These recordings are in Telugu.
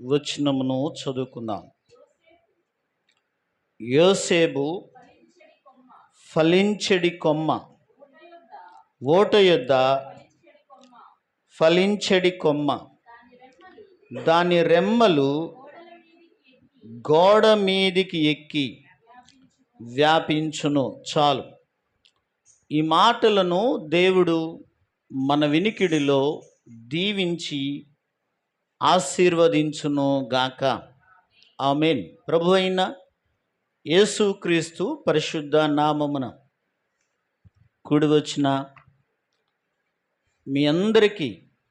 వచనమును చదువుకుందాం. యోసేపు ఫలించెడి కొమ్మ, ఓట యొద్ద ఫలించెడి కొమ్మ, దాని రెమ్మలు గోడ మీదికి ఎక్కి వ్యాపించును. చాలు. ఈ మాటలను దేవుడు మన వినికిడిలో దీవించి ఆశీర్వదించును గాక. ఆమేన్. ప్రభు అయిన యేసుక్రీస్తు పరిశుద్ధ నామమున కూడి వచ్చిన మీ అందరికీ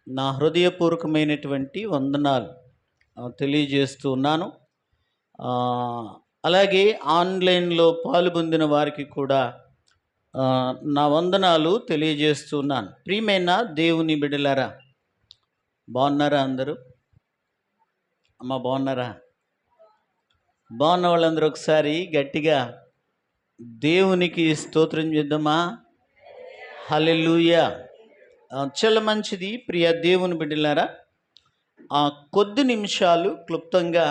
నా హృదయపూర్వకమైనటువంటి వందనాలు తెలియజేస్తూ ఉన్నాను. అలాగే ఆన్లైన్లో పాల్పొందిన వారికి కూడా నా వందనాలు తెలియజేస్తున్నాను. ప్రియమైన దేవుని బిడ్డలారా, బాగున్నారా అందరూ? అమ్మ బాగున్నారా? బాగున్న వాళ్ళందరూ ఒకసారి గట్టిగా దేవునికి స్తోత్రం చేద్దామా? హల్లెలూయా. చాలా మంచిది. ప్రియ దేవుని బిడ్డలారా, కొద్ది నిమిషాలు క్లుప్తంగా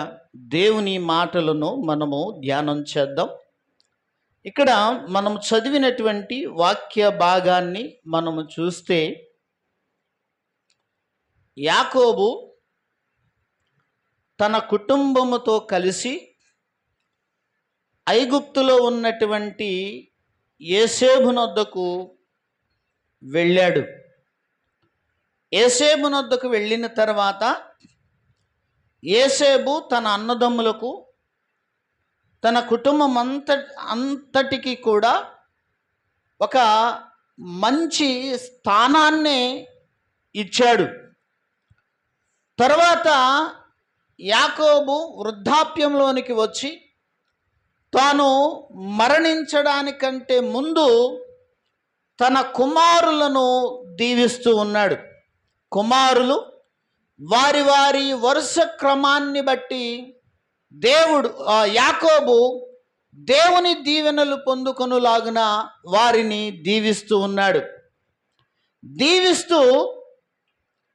దేవుని మాటలను మనము ధ్యానం చేద్దాం. ఇక్కడ మనం చదివినటువంటి వాక్య భాగాన్ని మనము చూస్తే, యాకోబు తన కుటుంబముతో కలిసి ఐగుప్తులో ఉన్నటువంటి యోసేపునొద్దకు వెళ్ళాడు. యోసేపునొద్దకు వెళ్ళిన తర్వాత యోసేపు తన అన్నదమ్ములకు, తన కుటుంబం అంతటికి కూడా ఒక మంచి స్థానాన్ని ఇచ్చాడు. తర్వాత యాకోబు వృద్ధాప్యంలోనికి వచ్చి తాను మరణించడానికంటే ముందు తన కుమారులను దీవిస్తూ ఉన్నాడు. కుమారులు వారి వారి వరుస క్రమాన్ని బట్టి యాకోబు దేవుని దీవెనలు పొందుకొనులాగున వారిని దీవిస్తూ ఉన్నాడు. దీవిస్తూ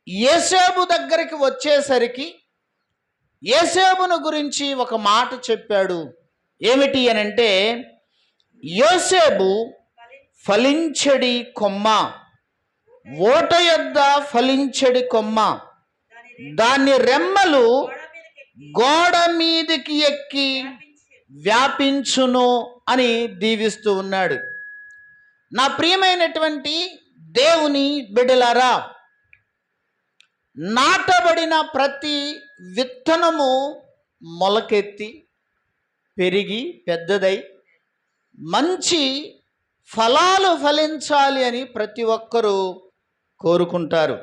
యోసేపు దగ్గరికి వచ్చేసరికి యోసేపును గురించి ఒక మాట చెప్పాడు. ఏమిటి అనంటే, యోసేపు ఫలించెడి కొమ్మ, ఓట యొద్ద ఫలించెడి కొమ్మ, దాని రెమ్మలు గోడ మీదికి ఎక్కి వ్యాపించును అని దీవిస్తూ ఉన్నాడు. నా ప్రియమైనటువంటి దేవుని బిడ్డలారా, నాటబడిన ప్రతి విత్తనము మొలకెత్తి పెరిగి పెద్దదై మంచి ఫలాలు ఫలించాలి అని ప్రతి ఒక్కరూ కోరుకుంటారు.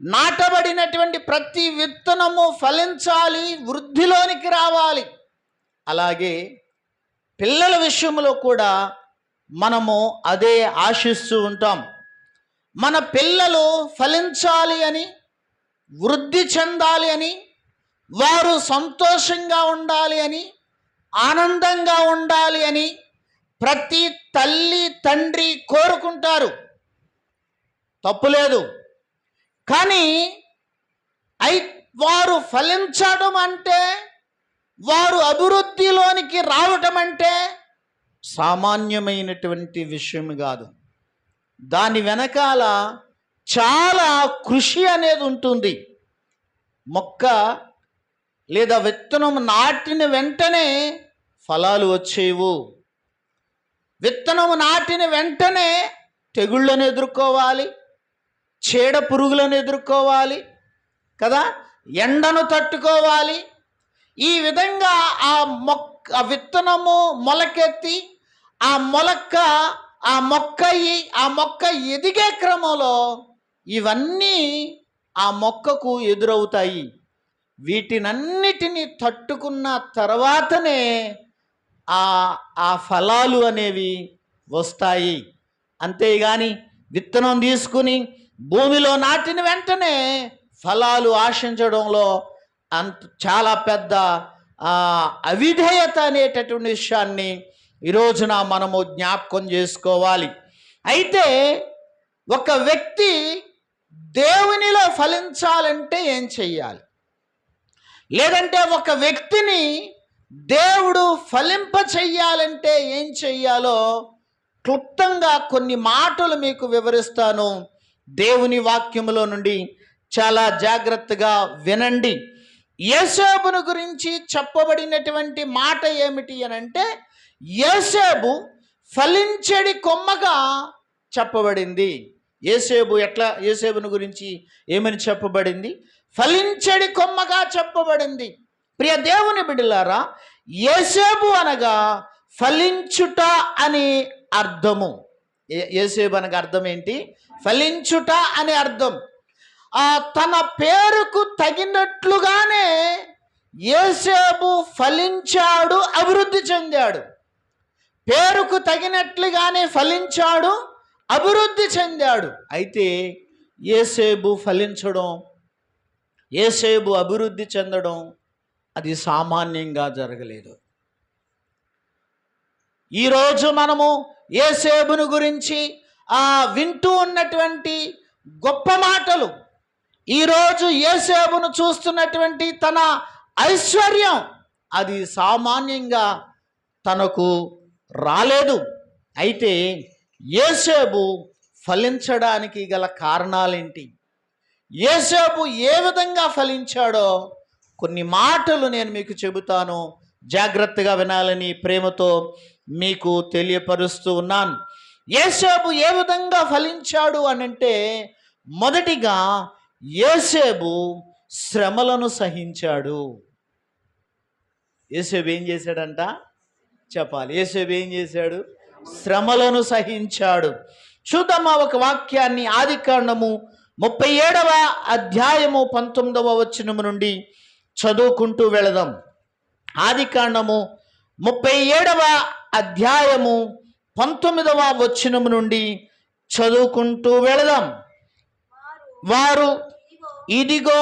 నాటబడినటువంటి ప్రతి విత్తనము ఫలించాలి, వృద్ధిలోనికి రావాలి. అలాగే పిల్లల విషయంలో కూడా మనము అదే ఆశిస్తూ ఉంటాం. మన పిల్లలు ఫలించాలి అని, వృద్ధి చెందాలి అని, వారు సంతోషంగా ఉండాలి అని, ఆనందంగా ఉండాలి అని ప్రతి తల్లి తండ్రి కోరుకుంటారు. తప్పులేదు. కానీ వారు ఫలించడం అంటే, వారు అభివృద్ధిలోనికి రావటం అంటే సామాన్యమైనటువంటి విషయం కాదు. దాని వెనకాల చాలా కృషి అనేది ఉంటుంది. మొక్క లేదా విత్తనం నాటిన వెంటనే ఫలాలు వచ్చేవు. విత్తనం నాటిన వెంటనే తెగుళ్ళను ఎదుర్కోవాలి, చీడ పురుగులను ఎదుర్కోవాలి కదా, ఎండను తట్టుకోవాలి. ఈ విధంగా ఆ విత్తనము మొలకెత్తి ఆ మొక్క ఎదిగే క్రమంలో ఇవన్నీ ఆ మొక్కకు ఎదురవుతాయి. వీటినన్నిటినీ తట్టుకున్న తర్వాతనే ఆ ఫలాలు అనేవి వస్తాయి. అంతేగాని విత్తనం తీసుకుని భూమిలో నాటిన వెంటనే ఫలాలు ఆశించడంలో చాలా పెద్ద అవిధేయత అనేటటువంటి విషయాన్ని ఈరోజున మనము జ్ఞాపకం చేసుకోవాలి. అయితే ఒక వ్యక్తి దేవునిలో ఫలించాలంటే ఏం చెయ్యాలి? లేదంటే ఒక వ్యక్తిని దేవుడు ఫలింప చెయ్యాలంటే ఏం చెయ్యాలో క్లుప్తంగా కొన్ని మాటలు మీకు వివరిస్తాను. దేవుని వాక్యములో నుండి చాలా జాగ్రత్తగా వినండి. యోసేపును గురించి చెప్పబడినటువంటి మాట ఏమిటి అని అంటే, యోసేపు ఫలించడి కొమ్మగా చెప్పబడింది. యోసేపును గురించి ఏమని చెప్పబడింది? ఫలించడి కొమ్మగా చెప్పబడింది. ప్రియ దేవుని బిడ్డలారా, యోసేపు అనగా ఫలించుట అని అర్థము. యోసేపు అనగా అర్థం ఏంటి? ఫలించుట అని అర్థం. తన పేరుకు తగినట్లుగానే యోసేపు ఫలించాడు, అభివృద్ధి చెందాడు. పేరుకు తగినట్లుగానే ఫలించాడు, అభివృద్ధి చెందాడు. అయితే యోసేపు ఫలించడం, యోసేపు అభివృద్ధి చెందడం అది సామాన్యంగా జరగలేదు. ఈరోజు మనము యోసేపును గురించి వింటూ ఉన్నటువంటి గొప్ప మాటలు, ఈరోజు యోసేపును చూస్తున్నటువంటి తన ఐశ్వర్యం అది సామాన్యంగా తనకు రాలేదు. అయితే యోసేపు ఫలించడానికి గల కారణాలేంటి? యోసేపు ఏ విధంగా ఫలించాడో కొన్ని మాటలు నేను మీకు చెబుతాను. జాగ్రత్తగా వినాలని ప్రేమతో మీకు తెలియపరుస్తూ ఉన్నాను. యోసేపు ఏ విధంగా ఫలించాడు అనంటే, మొదటిగా యోసేపు శ్రమలను సహించాడు. యోసేపు ఏం చేశాడంట? చెప్పాలి. యోసేపు ఏం చేశాడు? శ్రమలను సహించాడు. చూద్దామా ఒక వాక్యాన్ని. ఆదికాండము 37వ అధ్యాయము 19వ వచనము నుండి చదువుకుంటూ వెళదాం. ఆదికాండము 37వ అధ్యాయము 19వ వచనము నుండి చదువుకుంటూ వెళదాం. వారు, ఇదిగో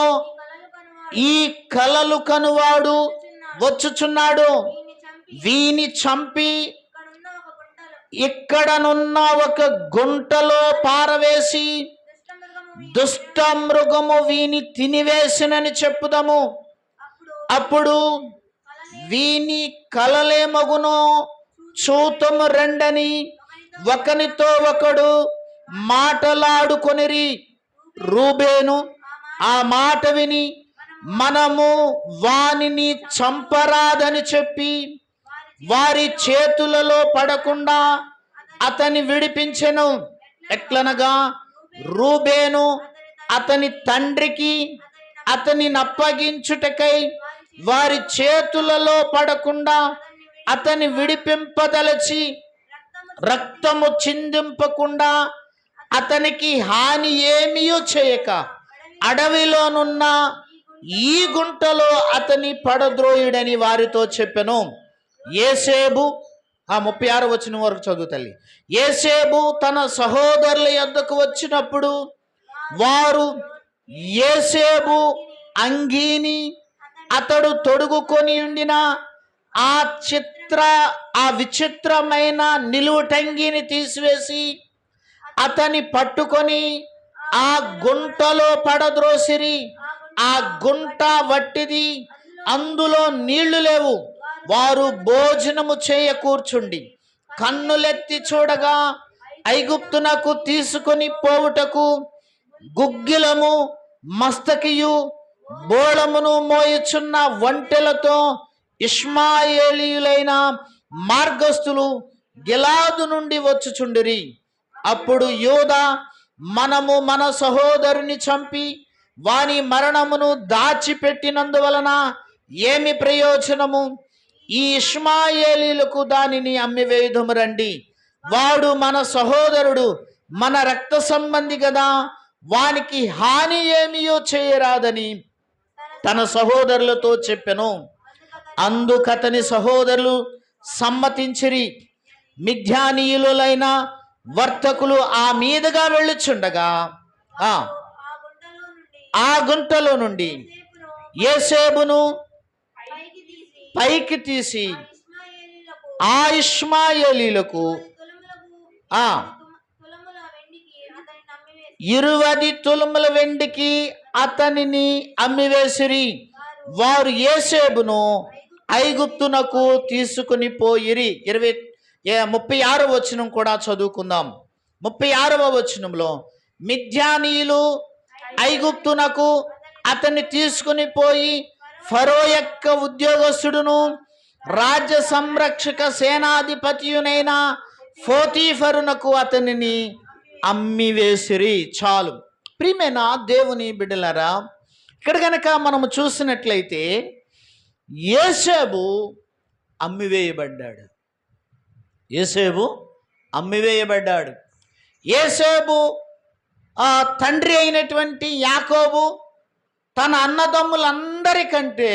ఈ కలలు కనువాడు వచ్చుచున్నాడు, వీని చంపి ఇక్కడనున్న ఒక గుంటలో పారవేసి దుష్ట మృగము వీని తినివేసినని చెప్పుదాము. అప్పుడు వీని కలలేమగునో చూతము రెండని ఒకనితో ఒకడు మాటలాడుకొనిరి. రూబేను ఆ మాట విని, మనము వానిని చంపరాదని చెప్పి వారి చేతులలో పడకుండా అతని విడిపించెను. ఎట్లనగా, రూబేను అతని తండ్రికి అతని అప్పగించుటకై వారి చేతులలో పడకుండా అతని విడిపింపదలచి రక్తము చిందింపకుండా అతనికి హాని ఏమీ చేయక అడవిలోనున్న ఈ గుంటలో అతని పడద్రోయుడని వారితో చెప్పెను. యోసేపు 36 వచనం వరకు చదువు తల్లి. యోసేపు తన సహోదరుల యొద్దకు వచ్చినప్పుడు వారు యోసేపు అంగీని అతడు తొడుగుకొని ఉండిన ఆ విచిత్రమైన నిలువుటంగిని తీసివేసి అతని పట్టుకొని ఆ గుంటలో పడద్రోసిరి. ఆ గుంట వట్టిది, అందులో నీళ్లు లేవు. వారు భోజనము చేయ కూర్చుండి కన్నులెత్తి చూడగా ఐగుప్తునకు తీసుకొని పోవుటకు గుగ్గిలము మస్తకియు బోళమును మోయుచున్న ఒంటెలతో ఇష్మాయేలీయులైన మార్గస్థులు గిలాదు నుండి వచ్చుచుండిరి. అప్పుడు యూదా, మనము మన సహోదరుని చంపి వాని మరణమును దాచిపెట్టినందువలన ఏమి ప్రయోజనము? ఈ ఇష్మాయేలీలకు దానిని అమ్మివేయుదుము రండి. వాడు మన సహోదరుడు, మన రక్త సంబంధి కదా, వానికి హాని ఏమియో చేయరాదని తన సహోదరులతో చెప్పెను. అందుకతని సహోదరులు సమ్మతించిరి. మిద్యానీయులైన వర్తకులు ఆ మీదుగా వెళ్ళుచుండగా ఆ గుంటలో నుండి యోసేపును పైకి తీసి ఆ ఇష్మాయేలీలకు 20 తులముల వెండికి అతనిని అమ్మివేసిరి. వారు యోసేపును ఐగుప్తునకు తీసుకుని పోయిరి. 36వ వచనం కూడా చదువుకుందాం. 36వ వచనంలో, మిద్యానీయులు ఐగుప్తునకు అతన్ని తీసుకుని పోయి ఫరో యొక్క ఉద్యోగస్తుడును రాజ్య సంరక్షక సేనాధిపతియునైన పోతీఫరునకు అతనిని అమ్మివేసిరి. చాలు. ప్రియమైన దేవుని బిడ్డలారా, ఇక్కడ కనుక మనము చూసినట్లయితే యోసేపు అమ్మివేయబడ్డాడు. యోసేపు అమ్మివేయబడ్డాడు. యోసేపు తండ్రి అయినటువంటి యాకోబు తన అన్నదమ్ములందరికంటే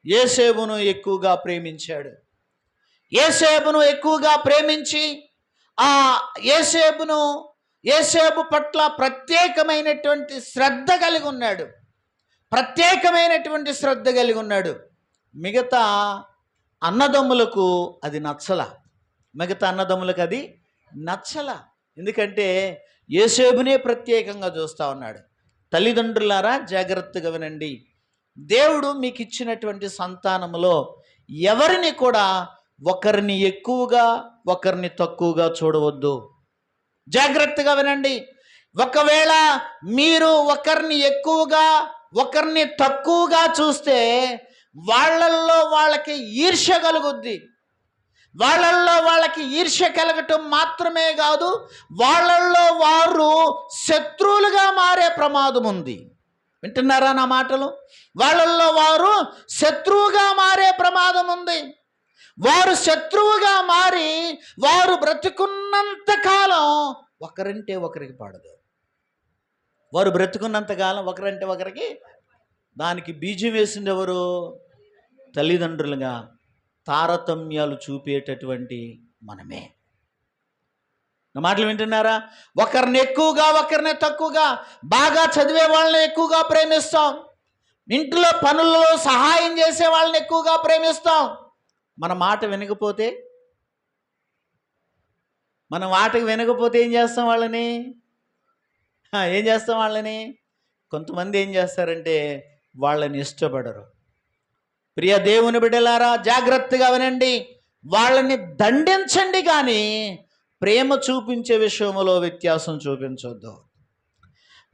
యోసేపును ఎక్కువగా ప్రేమించాడు. యోసేపును ఎక్కువగా ప్రేమించి యోసేపు పట్ల ప్రత్యేకమైనటువంటి శ్రద్ధ కలిగి ఉన్నాడు. మిగతా అన్నదమ్ములకు అది నచ్చల. ఎందుకంటే యోసేపునే ప్రత్యేకంగా చూస్తూ ఉన్నాడు. తల్లిదండ్రులారా, జాగ్రత్తగా వినండి. దేవుడు మీకు ఇచ్చినటువంటి సంతానములో ఎవరిని కూడా ఒకరిని ఎక్కువగా ఒకరిని తక్కువగా చూడవద్దు. జాగ్రత్తగా వినండి. ఒకవేళ మీరు ఒకరిని ఎక్కువగా ఒకరిని తక్కువగా చూస్తే వాళ్ళల్లో వాళ్ళకి ఈర్ష్య కలుగుద్ది. వాళ్ళకి ఈర్ష్య కలగటం మాత్రమే కాదు, వాళ్ళల్లో వారు శత్రువులుగా మారే ప్రమాదం ఉంది. వింటున్నారా నా మాటలు? వాళ్ళల్లో వారు శత్రువుగా మారే ప్రమాదం ఉంది. వారు శత్రువుగా మారి వారు బ్రతుకున్నంత కాలం ఒకరంటే ఒకరికి పడదు. వారు బ్రతుకున్నంత కాలం ఒకరంటే ఒకరికి, దానికి బీజం వేసింది ఎవరు? తల్లిదండ్రులుగా తారతమ్యాలు చూపేటటువంటి మనమే. నా మాటలు వింటున్నారా? ఒకరిని ఎక్కువగా ఒకరిని తక్కువగా, బాగా చదివే వాళ్ళని ఎక్కువగా ప్రేమిస్తాం, ఇంట్లో పనుల్లో సహాయం చేసే వాళ్ళని ఎక్కువగా ప్రేమిస్తాం. మన మాట వినకపోతే ఏం చేస్తాం వాళ్ళని? కొంతమంది ఏం చేస్తారంటే వాళ్ళని ఇష్టపడరు. ప్రియ దేవుని బిడ్డలారా, జాగ్రత్తగా వినండి. వాళ్ళని దండించండి, కానీ ప్రేమ చూపించే విషయంలో వ్యత్యాసం చూపించొద్దు.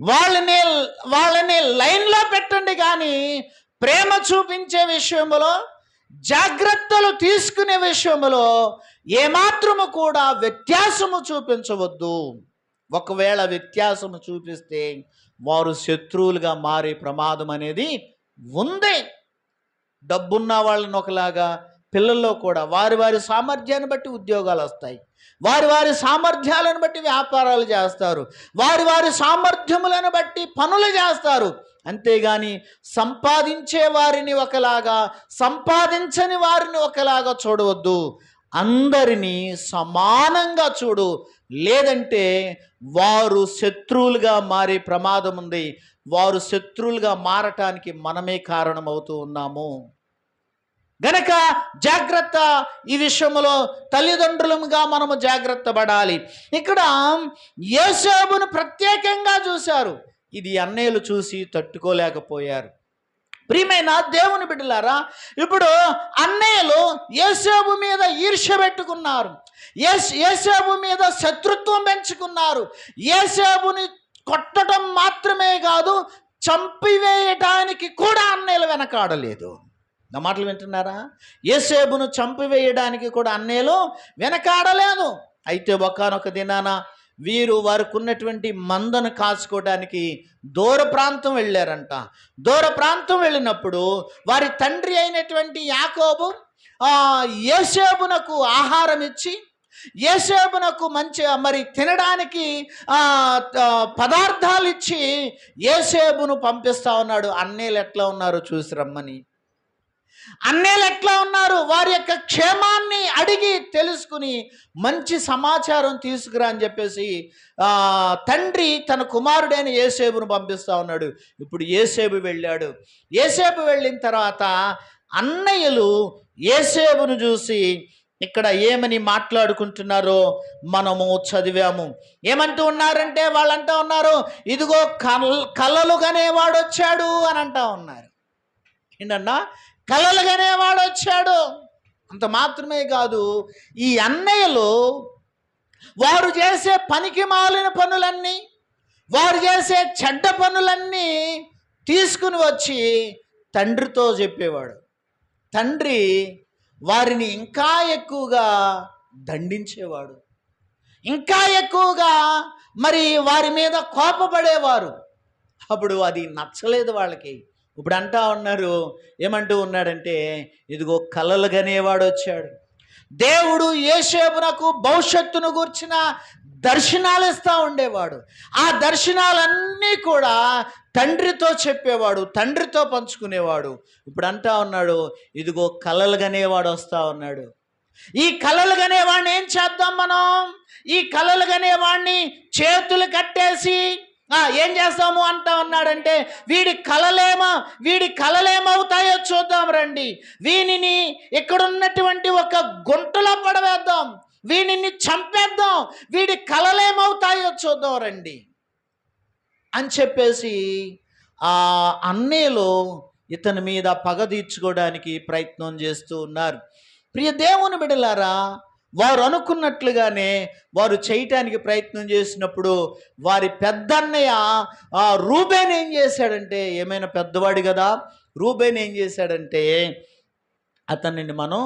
వాళ్ళని లైన్లో పెట్టండి, కానీ ప్రేమ చూపించే విషయంలో, జాగ్రత్తలు తీసుకునే విషయంలో ఏమాత్రము కూడా వ్యత్యాసము చూపించవద్దు. ఒకవేళ వ్యత్యాసము చూపిస్తే వారు శత్రువులుగా మారే ప్రమాదం అనేది ఉంది. డబ్బున్న వాళ్ళని ఒకలాగా, పిల్లల్లో కూడా వారి సామర్థ్యాన్ని బట్టి ఉద్యోగాలు వస్తాయి, వారి సామర్థ్యాలను బట్టి వ్యాపారాలు చేస్తారు, వారి సామర్థ్యములను బట్టి పనులు చేస్తారు. అంతేగాని సంపాదించే వారిని ఒకలాగా, సంపాదించని వారిని ఒకలాగా చూడవద్దు. అందరినీ సమానంగా చూడు, లేదంటే వారు శత్రువులుగా మారే ప్రమాదం ఉంది. వారు శత్రువులుగా మారటానికి మనమే కారణమవుతూ ఉన్నాము. గనక జాగ్రత్త. ఈ విషయంలో తల్లిదండ్రులుగా మనము జాగ్రత్త పడాలి. ఇక్కడ యోసేపును ప్రత్యేకంగా చూశారు. ఇది అన్నయ్యలు చూసి తట్టుకోలేకపోయారు. ప్రియమైన దేవుని బిడ్డలారా, ఇప్పుడు అన్నయ్యలు యోసేపు మీద ఈర్ష్య పెట్టుకున్నారు, యోసేపు మీద శత్రుత్వం పెంచుకున్నారు. యోసేపుని కొట్టడం మాత్రమే కాదు, చంపివేయటానికి కూడా అన్నయ్యలు వెనకాడలేదు. నా మాటలు వింటున్నారా? యోసేపును చంపివేయడానికి కూడా అన్నయ్యలు వెనకాడలేదు. అయితే ఒకానొక దినాన వీరు వారికి ఉన్నటువంటి మందను కాచుకోవడానికి దూర ప్రాంతం వెళ్ళారంట. దూర ప్రాంతం వెళ్ళినప్పుడు వారి తండ్రి అయినటువంటి యాకోబు యోసేపునకు ఆహారం ఇచ్చి, యోసేపునకు మంచి తినడానికి పదార్థాలు ఇచ్చి యోసేపును పంపిస్తా ఉన్నాడు. అన్నయ్యలు ఎట్లా ఉన్నారో చూసి రమ్మని. అన్నయ్యలు ఎట్లా ఉన్నారు, వారి యొక్క క్షేమాన్ని అడిగి తెలుసుకుని మంచి సమాచారం తీసుకురా అని చెప్పేసి తండ్రి తన కుమారుడైన యోసేపును పంపిస్తా ఉన్నాడు. ఇప్పుడు యోసేపు వెళ్ళాడు. యోసేపు వెళ్ళిన తర్వాత అన్నయ్యలు యోసేపును చూసి ఇక్కడ ఏమని మాట్లాడుకుంటున్నారో మనము చదివాము. ఏమంటూ ఉన్నారంటే వాళ్ళంటా ఉన్నారు, ఇదిగో కలలు కనేవాడు వచ్చాడు అని అంటా ఉన్నారు. ఏంటన్నా, కలలు కనేవాడు వచ్చాడు. అంత మాత్రమే కాదు, ఈ అన్నయ్యలు వారు చేసే పనికి మాలిన పనులన్నీ, వారు చేసే చెడ్డ పనులన్నీ తీసుకుని వచ్చి తండ్రితో చెప్పేవాడు. తండ్రి వారిని ఇంకా ఎక్కువగా దండించేవాడు, ఇంకా ఎక్కువగా మరి వారి మీద కోపపడేవారు. అప్పుడు అది నచ్చలేదు వాళ్ళకి. ఇప్పుడు అంటా ఉన్నారు, ఏమంటూ ఉన్నాడంటే, ఇదిగో కలలు కనేవాడు వచ్చాడు. దేవుడు యోసేపునకు భవిష్యత్తును గూర్చిన దర్శనాలు ఇస్తూ ఉండేవాడు. ఆ దర్శనాలన్నీ కూడా తండ్రితో చెప్పేవాడు, తండ్రితో పంచుకునేవాడు. ఇప్పుడు అంటా ఉన్నాడు, ఇదిగో కలలు కనేవాడు వస్తూ ఉన్నాడు. ఈ కలలు కనేవాడిని ఏం చేద్దాం మనం? ఈ కలలు కనేవాడిని చేతులు కట్టేసి ఏం చేస్తాము అంటా ఉన్నాడంటే, వీడి కలలేమవుతాయో చూద్దాం రండి. వీనిని ఇక్కడున్నటువంటి ఒక గుంటలో పడవేద్దాం, వీనిని చంపేద్దాం, వీడి కలలేమవుతాయో చూద్దాం రండి అని చెప్పేసి ఆ అన్నయ్యలు ఇతని మీద పగ తీర్చుకోవడానికి ప్రయత్నం చేస్తూ ఉన్నారు. ప్రియ దేవుని బిడ్డలారా, వారు అనుకున్నట్లుగానే వారు చేయటానికి ప్రయత్నం చేసినప్పుడు వారి పెద్దన్నయ్య రూబేన్ ఏం చేశాడంటే, ఏమైనా పెద్దవాడు కదా, రూబేన్ ఏం చేశాడంటే, అతనిని మనం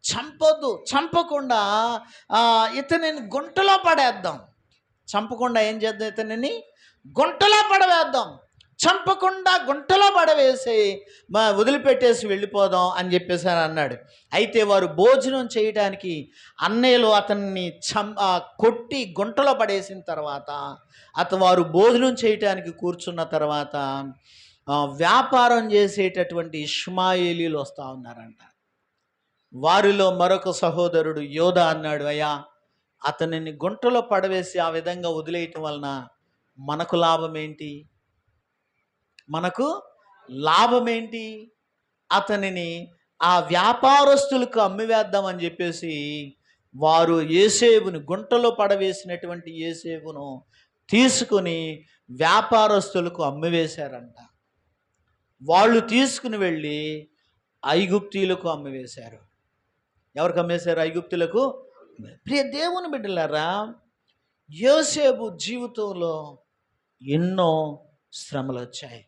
చంపొద్దు, చంపకుండా ఇతనిని గుంటలో పడేద్దాం, చంపకుండా ఏం చేద్దాం, ఇతనిని గుంటలో పడవేద్దాం, చంపకుండా గుంటలో పడవేసి వదిలిపెట్టేసి వెళ్ళిపోదాం అని చెప్పేసి అన్నాడు. అయితే వారు భోజనం చేయడానికి అన్నయ్యలు అతన్ని కొట్టి గుంటలో పడేసిన తర్వాత వారు భోజనం చేయటానికి కూర్చున్న తర్వాత వ్యాపారం చేసేటటువంటి ఇష్మాయేలీలు వస్తూ ఉన్నారంట. వారిలో మరొక సహోదరుడు యోధా అన్నాడు, అయ్యా, అతనిని గుంటలో పడవేసి ఆ విధంగా వదిలేయటం వలన మనకు లాభమేంటి? అతనిని ఆ వ్యాపారస్తులకు అమ్మివేద్దామని చెప్పేసి వారు యోసేపుని, గుంటలో పడవేసినటువంటి యోసేపును తీసుకుని వ్యాపారస్తులకు అమ్మివేశారంట. వాళ్ళు తీసుకుని వెళ్ళి ఐగుప్తీయులకు అమ్మివేశారు. ఎవరికి అమ్మేశారు? ఐగుప్తులకు. ప్రియ దేవుని బిడ్డలారా, యోసేపు జీవితంలో ఎన్నో శ్రమలు వచ్చాయి.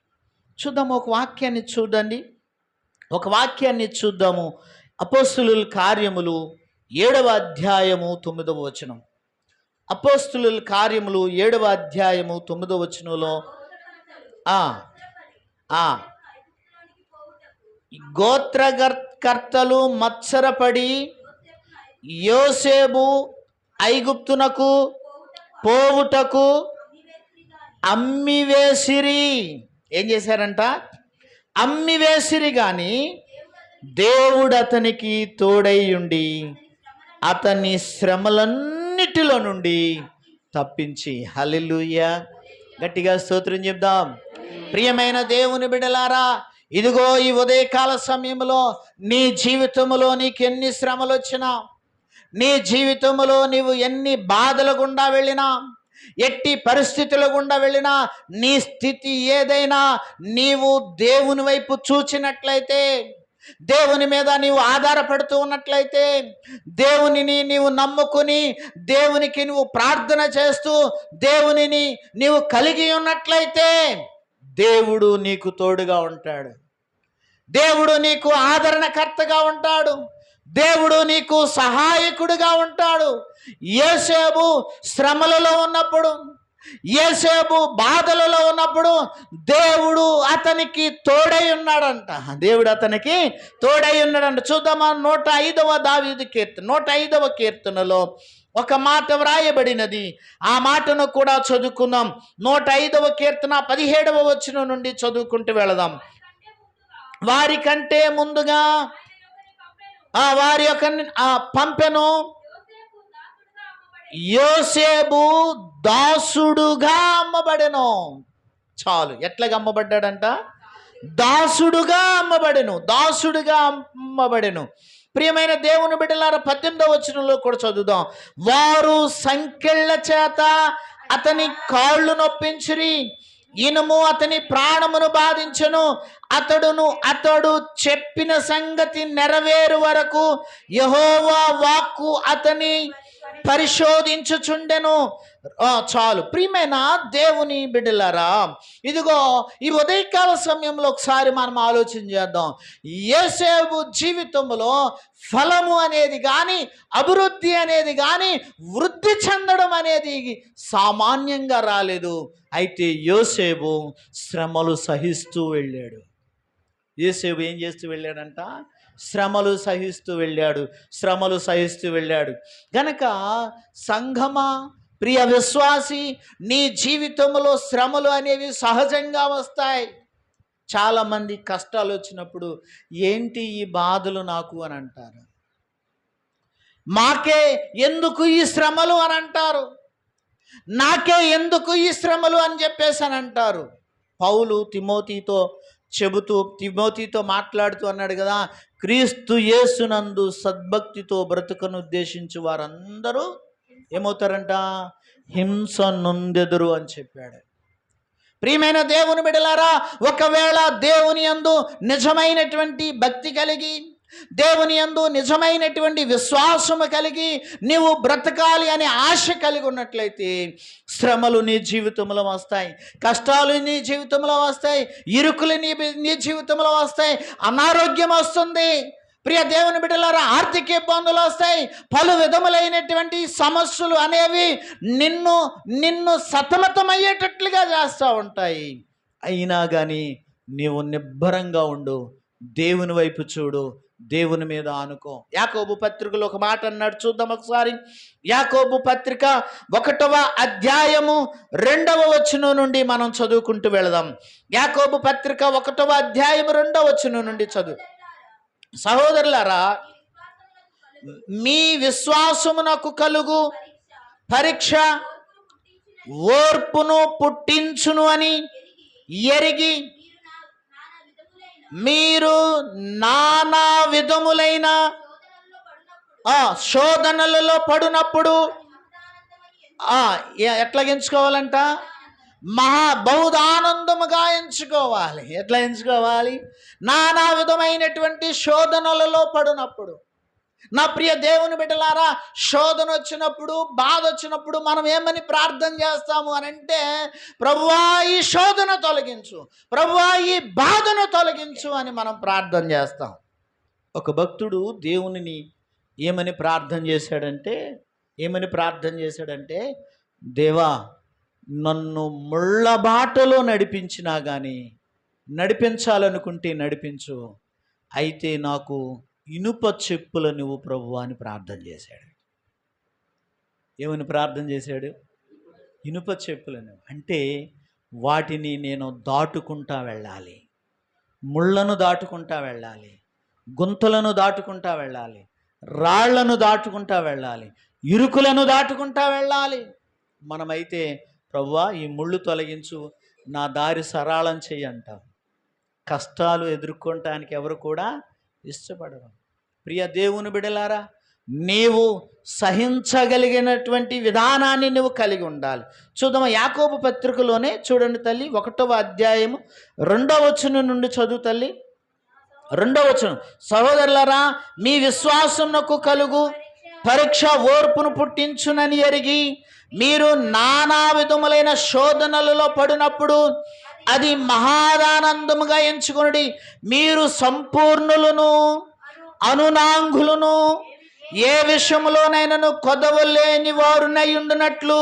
చూద్దాము, ఒక వాక్యాన్ని చూద్దాము. అపోస్తులుల కార్యములు 7వ అధ్యాయము 9వ వచనం. అపోస్తులుల కార్యములు 7వ అధ్యాయము 9వ వచనంలో గోత్రకర్తలు మత్సరపడి యోసేపు ఐగుప్తునకు పోవుటకు అమ్మివేసిరి. ఏం చేశారంట? అమ్మివేసిరి. కానీ దేవుడు అతనికి తోడై ఉండి అతని శ్రమలన్నిటిలో నుండి తప్పించి, హల్లెలూయా, గట్టిగా స్తోత్రం చెప్దాం. ప్రియమైన దేవుని బిడ్డలారా, ఇదిగో ఈ ఉదయకాల సమయంలో నీ జీవితంలో నీకు ఎన్ని శ్రమలు వచ్చినా, నీ జీవితంలో నీవు ఎన్ని బాధల గుండా వెళ్ళినా, ఎట్టి పరిస్థితుల గుండా వెళ్ళినా, నీ స్థితి ఏదైనా, నీవు దేవుని వైపు చూచినట్లయితే, దేవుని మీద నీవు ఆధారపడుతూ ఉన్నట్లయితే, దేవునిని నీవు నమ్ముకుని దేవునికి నువ్వు ప్రార్థన చేస్తూ దేవునిని నీవు కలిగి ఉన్నట్లయితే దేవుడు నీకు తోడుగా ఉంటాడు. దేవుడు నీకు ఆదరణకర్తగా ఉంటాడు. దేవుడు నీకు సహాయకుడిగా ఉంటాడు. యోసేపు శ్రమలలో ఉన్నప్పుడు, యోసేపు బాధలలో ఉన్నప్పుడు దేవుడు అతనికి తోడై ఉన్నాడంట. చూద్దామా, 105వ దావీదు కీర్తన, 105వ కీర్తనలో ఒక మాట వ్రాయబడినది. ఆ మాటను కూడా చదువుకుందాం. 105వ కీర్తన 17వ వచనం నుండి చదువుకుంటూ వెళదాం. వారికంటే ముందుగా వారి యొక్క పంపెను, యోసేపు దాసుడుగా అమ్మబడెను. చాలు. ఎట్లాగా అమ్మబడ్డాడంట? దాసుడుగా అమ్మబడెను, దాసుడుగా అమ్మబడెను. ప్రియమైన దేవుని బిడ్డలారా, 18వ వచనంలో కూడా చదువుదాం. వారు సంకెళ్ళ చేత అతని కాళ్ళు నొప్పించిరి, ఇనుము అతని ప్రాణమును బాధించెను. అతడు చెప్పిన సంగతి నెరవేరు వరకు యెహోవా వాక్కు అతని పరిశోధించుచుండెను. చాలు. ప్రియమైన దేవుని బిడ్డలారా, ఇదిగో ఈ ఉదయకాల సమయంలో ఒకసారి మనం ఆలోచన చేద్దాం. యోసేపు జీవితంలో ఫలము అనేది కానీ, అభివృద్ధి అనేది కానీ, వృద్ధి చెందడం అనేది సామాన్యంగా రాలేదు. అయితే యోసేపు శ్రమలు సహిస్తూ వెళ్ళాడు. యోసేపు ఏం చేస్తూ వెళ్ళాడంట? శ్రమలు సహిస్తూ వెళ్ళాడు. గనక సంఘమా, ప్రియ విశ్వాసి, నీ జీవితంలో శ్రమలు అనేవి సహజంగా వస్తాయి. చాలామంది కష్టాలు వచ్చినప్పుడు ఏంటి ఈ బాధలు నాకు అని అంటారు. మాకే ఎందుకు ఈ శ్రమలు అని అంటారు. నాకే ఎందుకు ఈ శ్రమలు అని చెప్పేసి అని అంటారు. పౌలు తిమోతితో మాట్లాడుతూ అన్నాడు కదా, క్రీస్తు యేసునందు సద్భక్తితో బ్రతుకను ఉద్దేశించి వారందరూ ఏమవుతారంట? హింస నొందెదురు అని చెప్పాడు. ప్రియమైన దేవుని బిడ్డలారా, ఒకవేళ దేవుని యందు నిజమైనటువంటి భక్తి కలిగి, దేవుని యందు నిజమైనటువంటి విశ్వాసము కలిగి నీవు బ్రతకాలి అనే ఆశ కలిగి ఉన్నట్లయితే శ్రమలు నీ జీవితంలో వస్తాయి, కష్టాలు నీ జీవితంలో వస్తాయి, ఇరుకులు నీ జీవితంలో వస్తాయి, అనారోగ్యం వస్తుంది. ప్రియ దేవుని బిడ్డలారా, ఆర్థిక ఇబ్బందులు వస్తాయి, పలు విధములైనటువంటి సమస్యలు అనేవి నిన్ను సతమతమయ్యేటట్లుగా చేస్తూ ఉంటాయి. అయినా కానీ నీవు నిబ్బరంగా ఉండు, దేవుని వైపు చూడు, దేవుని మీద ఆనుకో. యాకోబు పత్రికలో ఒక మాట అన్నాడు, చూద్దాం ఒకసారి. యాకోబు పత్రిక 1వ అధ్యాయము 2వ వచనం నుండి మనం చదువుకుంటూ వెళదాం. యాకోబు పత్రిక 1వ అధ్యాయము 2వ వచనం నుండి చదువు. సహోదరులారా, మీ విశ్వాసమునకు కలుగు పరీక్ష ఓర్పును పుట్టించును అని ఎరిగి మీరు నానా విధములైన శోధనలలో పడినప్పుడు ఎట్లా ఎంచుకోవాలంట? బహుదానందముగా ఎంచుకోవాలి. ఎట్లా ఎంచుకోవాలి? నానా విధమైనటువంటి శోధనలలో పడినప్పుడు. నా ప్రియ దేవుని బిడ్డలారా, శోధన వచ్చినప్పుడు, బాధ వచ్చినప్పుడు మనం ఏమని ప్రార్థన చేస్తాము అని అంటే, ప్రభువా ఈ శోధన తొలగించు, ప్రభువా ఈ బాధను తొలగించు అని మనం ప్రార్థన చేస్తాం. ఒక భక్తుడు దేవునిని ఏమని ప్రార్థన చేశాడంటే, దేవా నన్ను ముళ్ళ బాటలో నడిపించినా కానీ నడిపించాలనుకుంటే నడిపించు, అయితే నాకు ఇనుప చెప్పుల నువ్వు ప్రభువా అని ప్రార్థన చేశాడు. ఏమని ప్రార్థన చేశాడు? ఇనుప చెప్పులను. అంటే వాటిని నేను దాటుకుంటా వెళ్ళాలి, ముళ్ళను దాటుకుంటా వెళ్ళాలి, గుంతలను దాటుకుంటా వెళ్ళాలి, రాళ్లను దాటుకుంటా వెళ్ళాలి, ఇరుకులను దాటుకుంటా వెళ్ళాలి. మనమైతే ప్రభువా ఈ ముళ్ళు తొలగించు, నా దారి సరళం చెయ్యి అంటాం. కష్టాలు ఎదుర్కొనటానికి ఎవరు కూడా ఇష్టపడరు. ప్రియ దేవుని బిడ్డలారా, నీవు సహించగలిగినటువంటి విధానాన్ని నువ్వు కలిగి ఉండాలి. చూద్దాం, యాకోబు పత్రికలోనే చూడండి తల్లి, 1వ అధ్యాయము 2వ వచనం నుండి చదువు తల్లి. 2వ వచనం. సహోదరులారా, మీ విశ్వాసమునకు కలుగు పరీక్ష ఓర్పును పుట్టించునని ఎరిగి మీరు నానా విధములైన శోధనలలో పడినప్పుడు అది మహాదానందముగా ఎంచుకొనుడి. మీరు సంపూర్ణులను అనునాంగులను ఏ విషయంలోనైనాను కొదవలేని వారునై ఉండునట్లు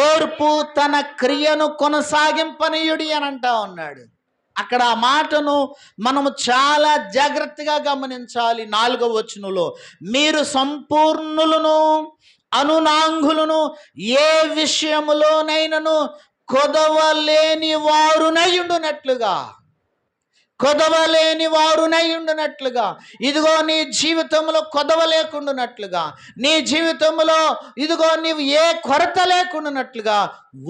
ఓర్పు తన క్రియను కొనసాగింపనీయుడి అని అంటా ఉన్నాడు. అక్కడ ఆ మాటను మనము చాలా జాగ్రత్తగా గమనించాలి. 4వ వచనంలో మీరు సంపూర్ణులను అనునాంగులను ఏ విషయములోనైనాను కొదవలేని వారునై ఉండునట్లుగా, ఇదిగో నీ జీవితంలో కొదవ లేకుండానట్లుగా, నీ జీవితంలో ఇదిగో నీవు ఏ కొరత లేకుండానట్లుగా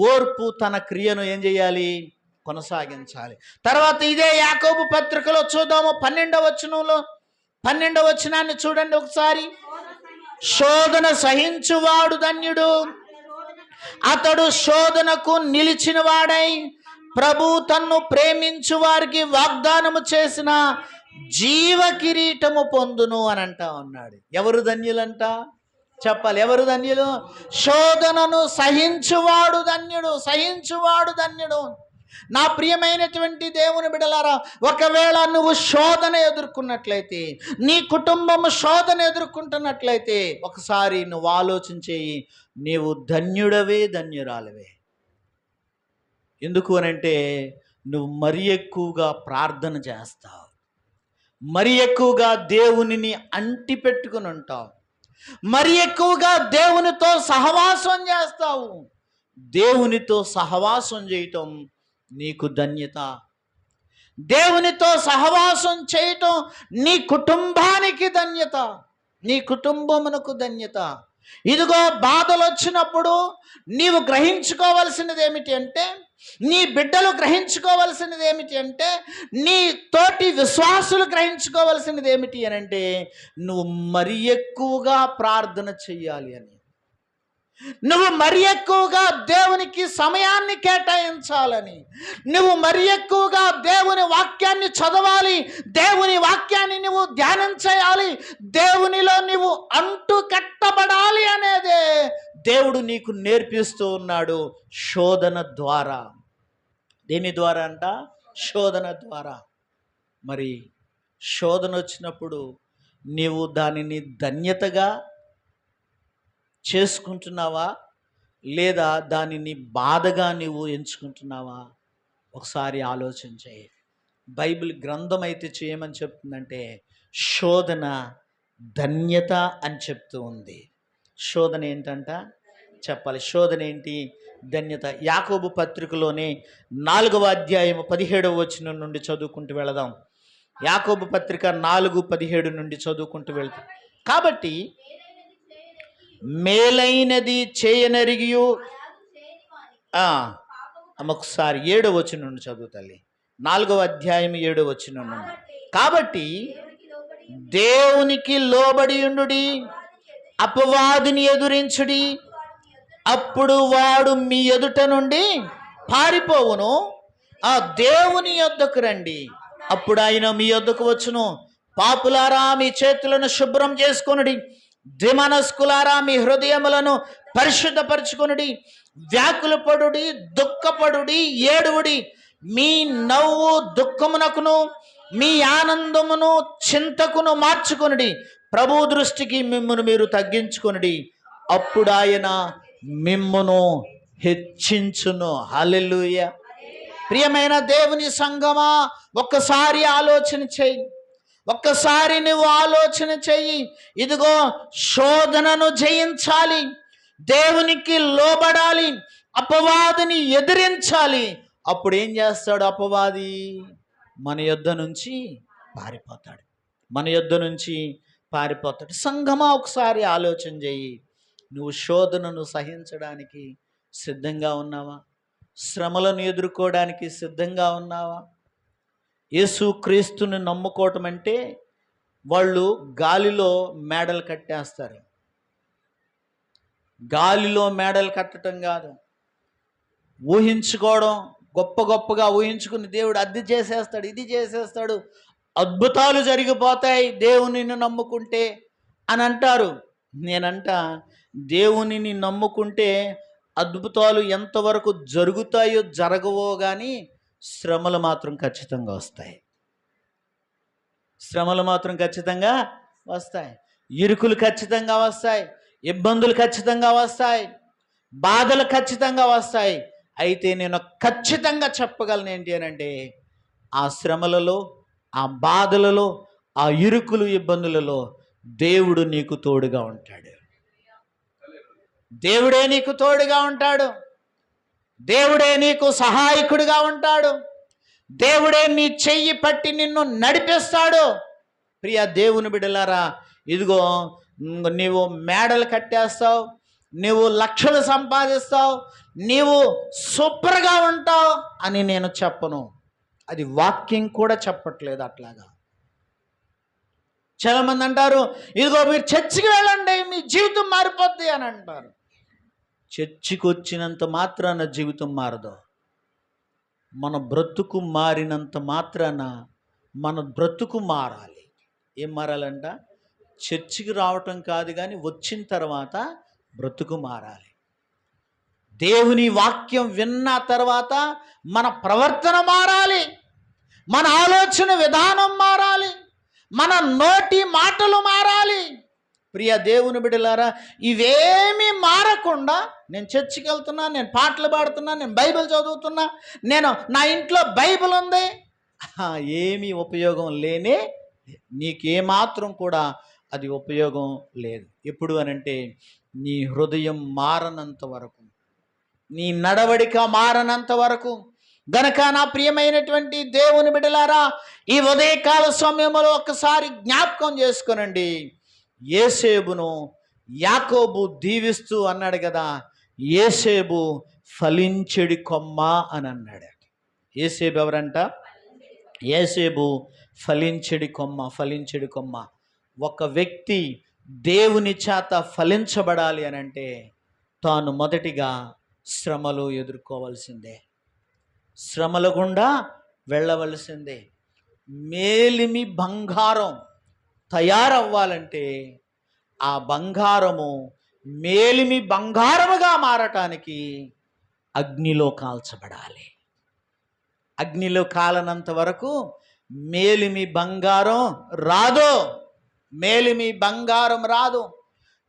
ఓర్పు తన క్రియను ఏం చేయాలి? కొనసాగించాలి. తర్వాత ఇదే యాకోబు పత్రికలో చూద్దాము, 12వ వచనంలో, 12వ వచనాన్ని చూడండి ఒకసారి. శోధన సహించువాడు ధన్యుడు, అతడు శోధనకు నిలిచిన వాడై ప్రభు తన్ను ప్రేమించు వారికి వాగ్దానము చేసిన జీవ కిరీటము పొందును అని అంటా ఉన్నాడు. ఎవరు ధన్యులంట? చెప్పాలి, ఎవరు ధన్యులు? శోధనను సహించువాడు ధన్యుడు, సహించువాడు ధన్యుడు. నా ప్రియమైనటువంటి దేవుని బిడ్డలారా, ఒకవేళ నువ్వు శోధన ఎదుర్కొన్నట్లయితే, నీ కుటుంబం శోధన ఎదుర్కొంటున్నట్లయితే, ఒకసారి నువ్వు ఆలోచించేయి, నీవు ధన్యుడవే, ధన్యురాలవే. ఎందుకు అనంటే నువ్వు మరి ఎక్కువగా ప్రార్థన చేస్తావు, మరి ఎక్కువగా దేవునిని అంటి పెట్టుకుని ఉంటావు, మరి ఎక్కువగా దేవునితో సహవాసం చేస్తావు. దేవునితో సహవాసం చేయటం నీకు ధన్యత. దేవునితో సహవాసం చేయటం నీ కుటుంబానికి ధన్యత, నీ కుటుంబమునకు ధన్యత. ఇదిగో బాధలు వచ్చినప్పుడు నీవు గ్రహించుకోవలసినది ఏమిటి అంటే, నీ బిడ్డలు గ్రహించుకోవలసినది ఏమిటి అంటే, నీ తోటి విశ్వాసులు గ్రహించుకోవలసినది ఏమిటి అని అంటే, నువ్వు మరి ఎక్కువగా ప్రార్థన చెయ్యాలి అని, నువ్వు మరి ఎక్కువగా దేవునికి సమయాన్ని కేటాయించాలని, నువ్వు మరి ఎక్కువగా దేవుని వాక్యాన్ని చదవాలి, దేవుని వాక్యాన్ని నువ్వు ధ్యానం చేయాలి, దేవునిలో నువ్వు అంటు కట్టబడాలి అనేదే దేవుడు నీకు నేర్పిస్తూ ఉన్నాడు శోధన ద్వారా. దేని ద్వారా అంట? శోధన ద్వారా. మరి శోధన వచ్చినప్పుడు నీవు దానిని ధన్యతగా చేసుకుంటున్నావా, లేదా దానిని బాధగా నీవు ఎంచుకుంటున్నావా? ఒకసారి ఆలోచించే. బైబిల్ గ్రంథం అయితే చేయమని చెప్తుందంటే శోధన ధన్యత అని చెప్తూ ఉంది. శోధన ఏంటంట? చెప్పాలి, శోధన ఏంటి? ధన్యత. యాకోబు పత్రికలోనే 4వ అధ్యాయం 17వ వచనం నుండి చదువుకుంటూ వెళదాం. యాకోబు పత్రిక 4:17 నుండి చదువుకుంటూ వెళ్తాం. కాబట్టి మేలైనది చేయనరిగియు, ఒకసారి 7వ వచనం నుండి చదువు తల్లి. 4వ అధ్యాయం 7వ వచనం నుండి. కాబట్టి దేవునికి లోబడి ఉండుడి, అపవాదిని ఎదురించుడి, అప్పుడు వాడు మీ ఎదుట నుండి పారిపోవును. ఆ దేవుని యొద్దకు రండి, అప్పుడు ఆయన మీ యొద్దకు వచ్చును. పాపులారా, మీ చేతులను శుభ్రం చేసుకొనుడి, ద్విమనస్కులారా, మీ హృదయములను పరిశుద్ధపరచుకొనుడి. వ్యాకుల పడుడి, దుఃఖపడుడి, ఏడువుడి. మీ నవ్వు దుఃఖమునకును, మీ ఆనందమును చింతకును మార్చుకొనుడి. ప్రభు దృష్టికి మిమ్మును మీరు తగ్గించుకొనుడి, అప్పుడు ఆయన మిమ్మును హెచ్చించును. హల్లెలూయా. ప్రియమైన దేవుని సంగమా, ఒక్కసారి ఆలోచన చెయ్యి, ఒక్కసారి నువ్వు ఆలోచన చెయ్యి. ఇదిగో శోధనను జయించాలి, దేవునికి లోబడాలి, అపవాదిని ఎదిరించాలి. అప్పుడు ఏం చేస్తాడు అపవాది? మన యొద్ద నుంచి పారిపోతాడు, మన యొద్ద నుంచి పారిపోతాడు. సంగమా, ఒకసారి ఆలోచన చెయ్యి. నువ్వు శోధనను సహించడానికి సిద్ధంగా ఉన్నావా? శ్రమలను ఎదుర్కోవడానికి సిద్ధంగా ఉన్నావా? యేసుక్రీస్తుని నమ్ముకోవటం అంటే వాళ్ళు గాలిలో మేడలు కట్టేస్తారు. గాలిలో మేడలు కట్టడం కాదు, ఊహించుకోవడం, గొప్ప గొప్పగా ఊహించుకుని దేవుడు అది చేసేస్తాడు, ఇది చేసేస్తాడు, అద్భుతాలు జరిగిపోతాయి దేవునిని నమ్ముకుంటే అని అంటారు. నేనంట, దేవునిని నమ్ముకుంటే అద్భుతాలు ఎంతవరకు జరుగుతాయో జరగవో కానీ శ్రమలు మాత్రం ఖచ్చితంగా వస్తాయి, శ్రమలు మాత్రం ఖచ్చితంగా వస్తాయి, ఇరుకులు ఖచ్చితంగా వస్తాయి, ఇబ్బందులు ఖచ్చితంగా వస్తాయి, బాధలు ఖచ్చితంగా వస్తాయి. అయితే నేను ఖచ్చితంగా చెప్పగలను ఏంటి అని అంటే, ఆ శ్రమలలో, ఆ బాధలలో, ఆ ఇరుకులు ఇబ్బందులలో దేవుడు నీకు తోడుగా ఉంటాడు. దేవుడే నీకు తోడుగా ఉంటాడు, దేవుడే నీకు సహాయకుడిగా ఉంటాడు, దేవుడే నీ చెయ్యి పట్టి నిన్ను నడిపిస్తాడు. ప్రియ దేవుని బిడ్డలారా, ఇదిగో నీవు మేడలు కట్టేస్తావు, నువ్వు లక్షలు సంపాదిస్తావు, నీవు సూపర్గా ఉంటావు అని నేను చెప్పను. అది వాక్యం కూడా చెప్పట్లేదు అట్లాగా. చాలామంది అంటారు, ఇదిగో మీరు చర్చికి వెళ్ళండి మీ జీవితం మారిపోద్ది అని అంటారు. చర్చికి వచ్చినంత మాత్రాన జీవితం మారదు. మన బ్రతుకు మారినంత మాత్రాన మన బ్రతుకు మారాలి. ఏం మారాలంట? చర్చికి రావటం కాదు, కానీ వచ్చిన తర్వాత బ్రతుకు మారాలి. దేవుని వాక్యం విన్న తర్వాత మన ప్రవర్తన మారాలి, మన ఆలోచన విధానం మారాలి, మన నోటి మాటలు మారాలి. ప్రియ దేవుని బిడ్డలారా, ఇవేమీ మారకుండా నేను చర్చికి వెళ్తున్నా, నేను పాటలు పాడుతున్నా, నేను బైబిల్ చదువుతున్నా, నేను నా ఇంట్లో బైబిల్ ఉంది, ఏమీ ఉపయోగం లేనే. నీకేమాత్రం కూడా అది ఉపయోగం లేదు. ఎప్పుడు అనంటే నీ హృదయం మారనంత వరకు, నీ నడవడిక మారనంత వరకు. గనక నా ప్రియమైనటువంటి దేవుని బిడ్డలారా, ఈ ఉదయకాల సమయంలో ఒకసారి జ్ఞాపకం చేసుకొనండి. యోసేపును యాకోబు దీవిస్తూ అన్నాడు కదా, యోసేపు ఫలించెడి కొమ్మ అని అన్నాడు. యోసేపు ఎవరంట? యోసేపు ఫలించెడి కొమ్మ. ఫలించెడి కొమ్మ. ఒక వ్యక్తి దేవుని చేత ఫలించబడాలి అని అంటే తాను మొదటిగా శ్రమలు ఎదుర్కోవాల్సిందే, శ్రమల గుండా వెళ్ళవలసిందే. మేలిమి బంగారం తయారవ్వాలంటే ఆ బంగారము మేలిమి బంగారముగా మారటానికి అగ్నిలో కాల్చబడాలి. అగ్నిలో కాలనంత వరకు మేలిమి బంగారం రాదు. మేలిమి బంగారం రాదు.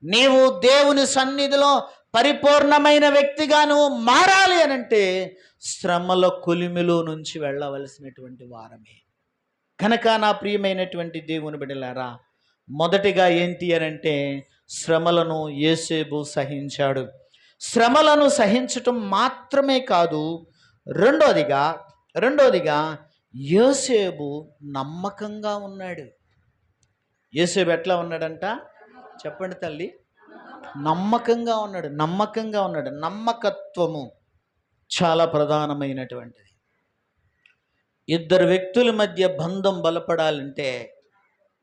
నీవు దేవుని సన్నిధిలో పరిపూర్ణమైన వ్యక్తిగా నువ్వు మారాలి అనంటే శ్రమల కొలిమిలో నుంచి వెళ్ళవలసినటువంటి వారమే. కనుక నా ప్రియమైనటువంటి దేవుని బిడ్డలారా, మొదటిగా ఏంటి అనంటే శ్రమలను యోసేపు సహించాడు. శ్రమలను సహించటం మాత్రమే కాదు, రెండోదిగా యోసేపు నమ్మకంగా ఉన్నాడు. యోసేపు ఎట్లా ఉన్నాడంట? చెప్పండి తల్లి. నమ్మకంగా ఉన్నాడు. నమ్మకత్వము చాలా ప్రధానమైనటువంటిది. ఇద్దరు వ్యక్తుల మధ్య బంధం బలపడాలంటే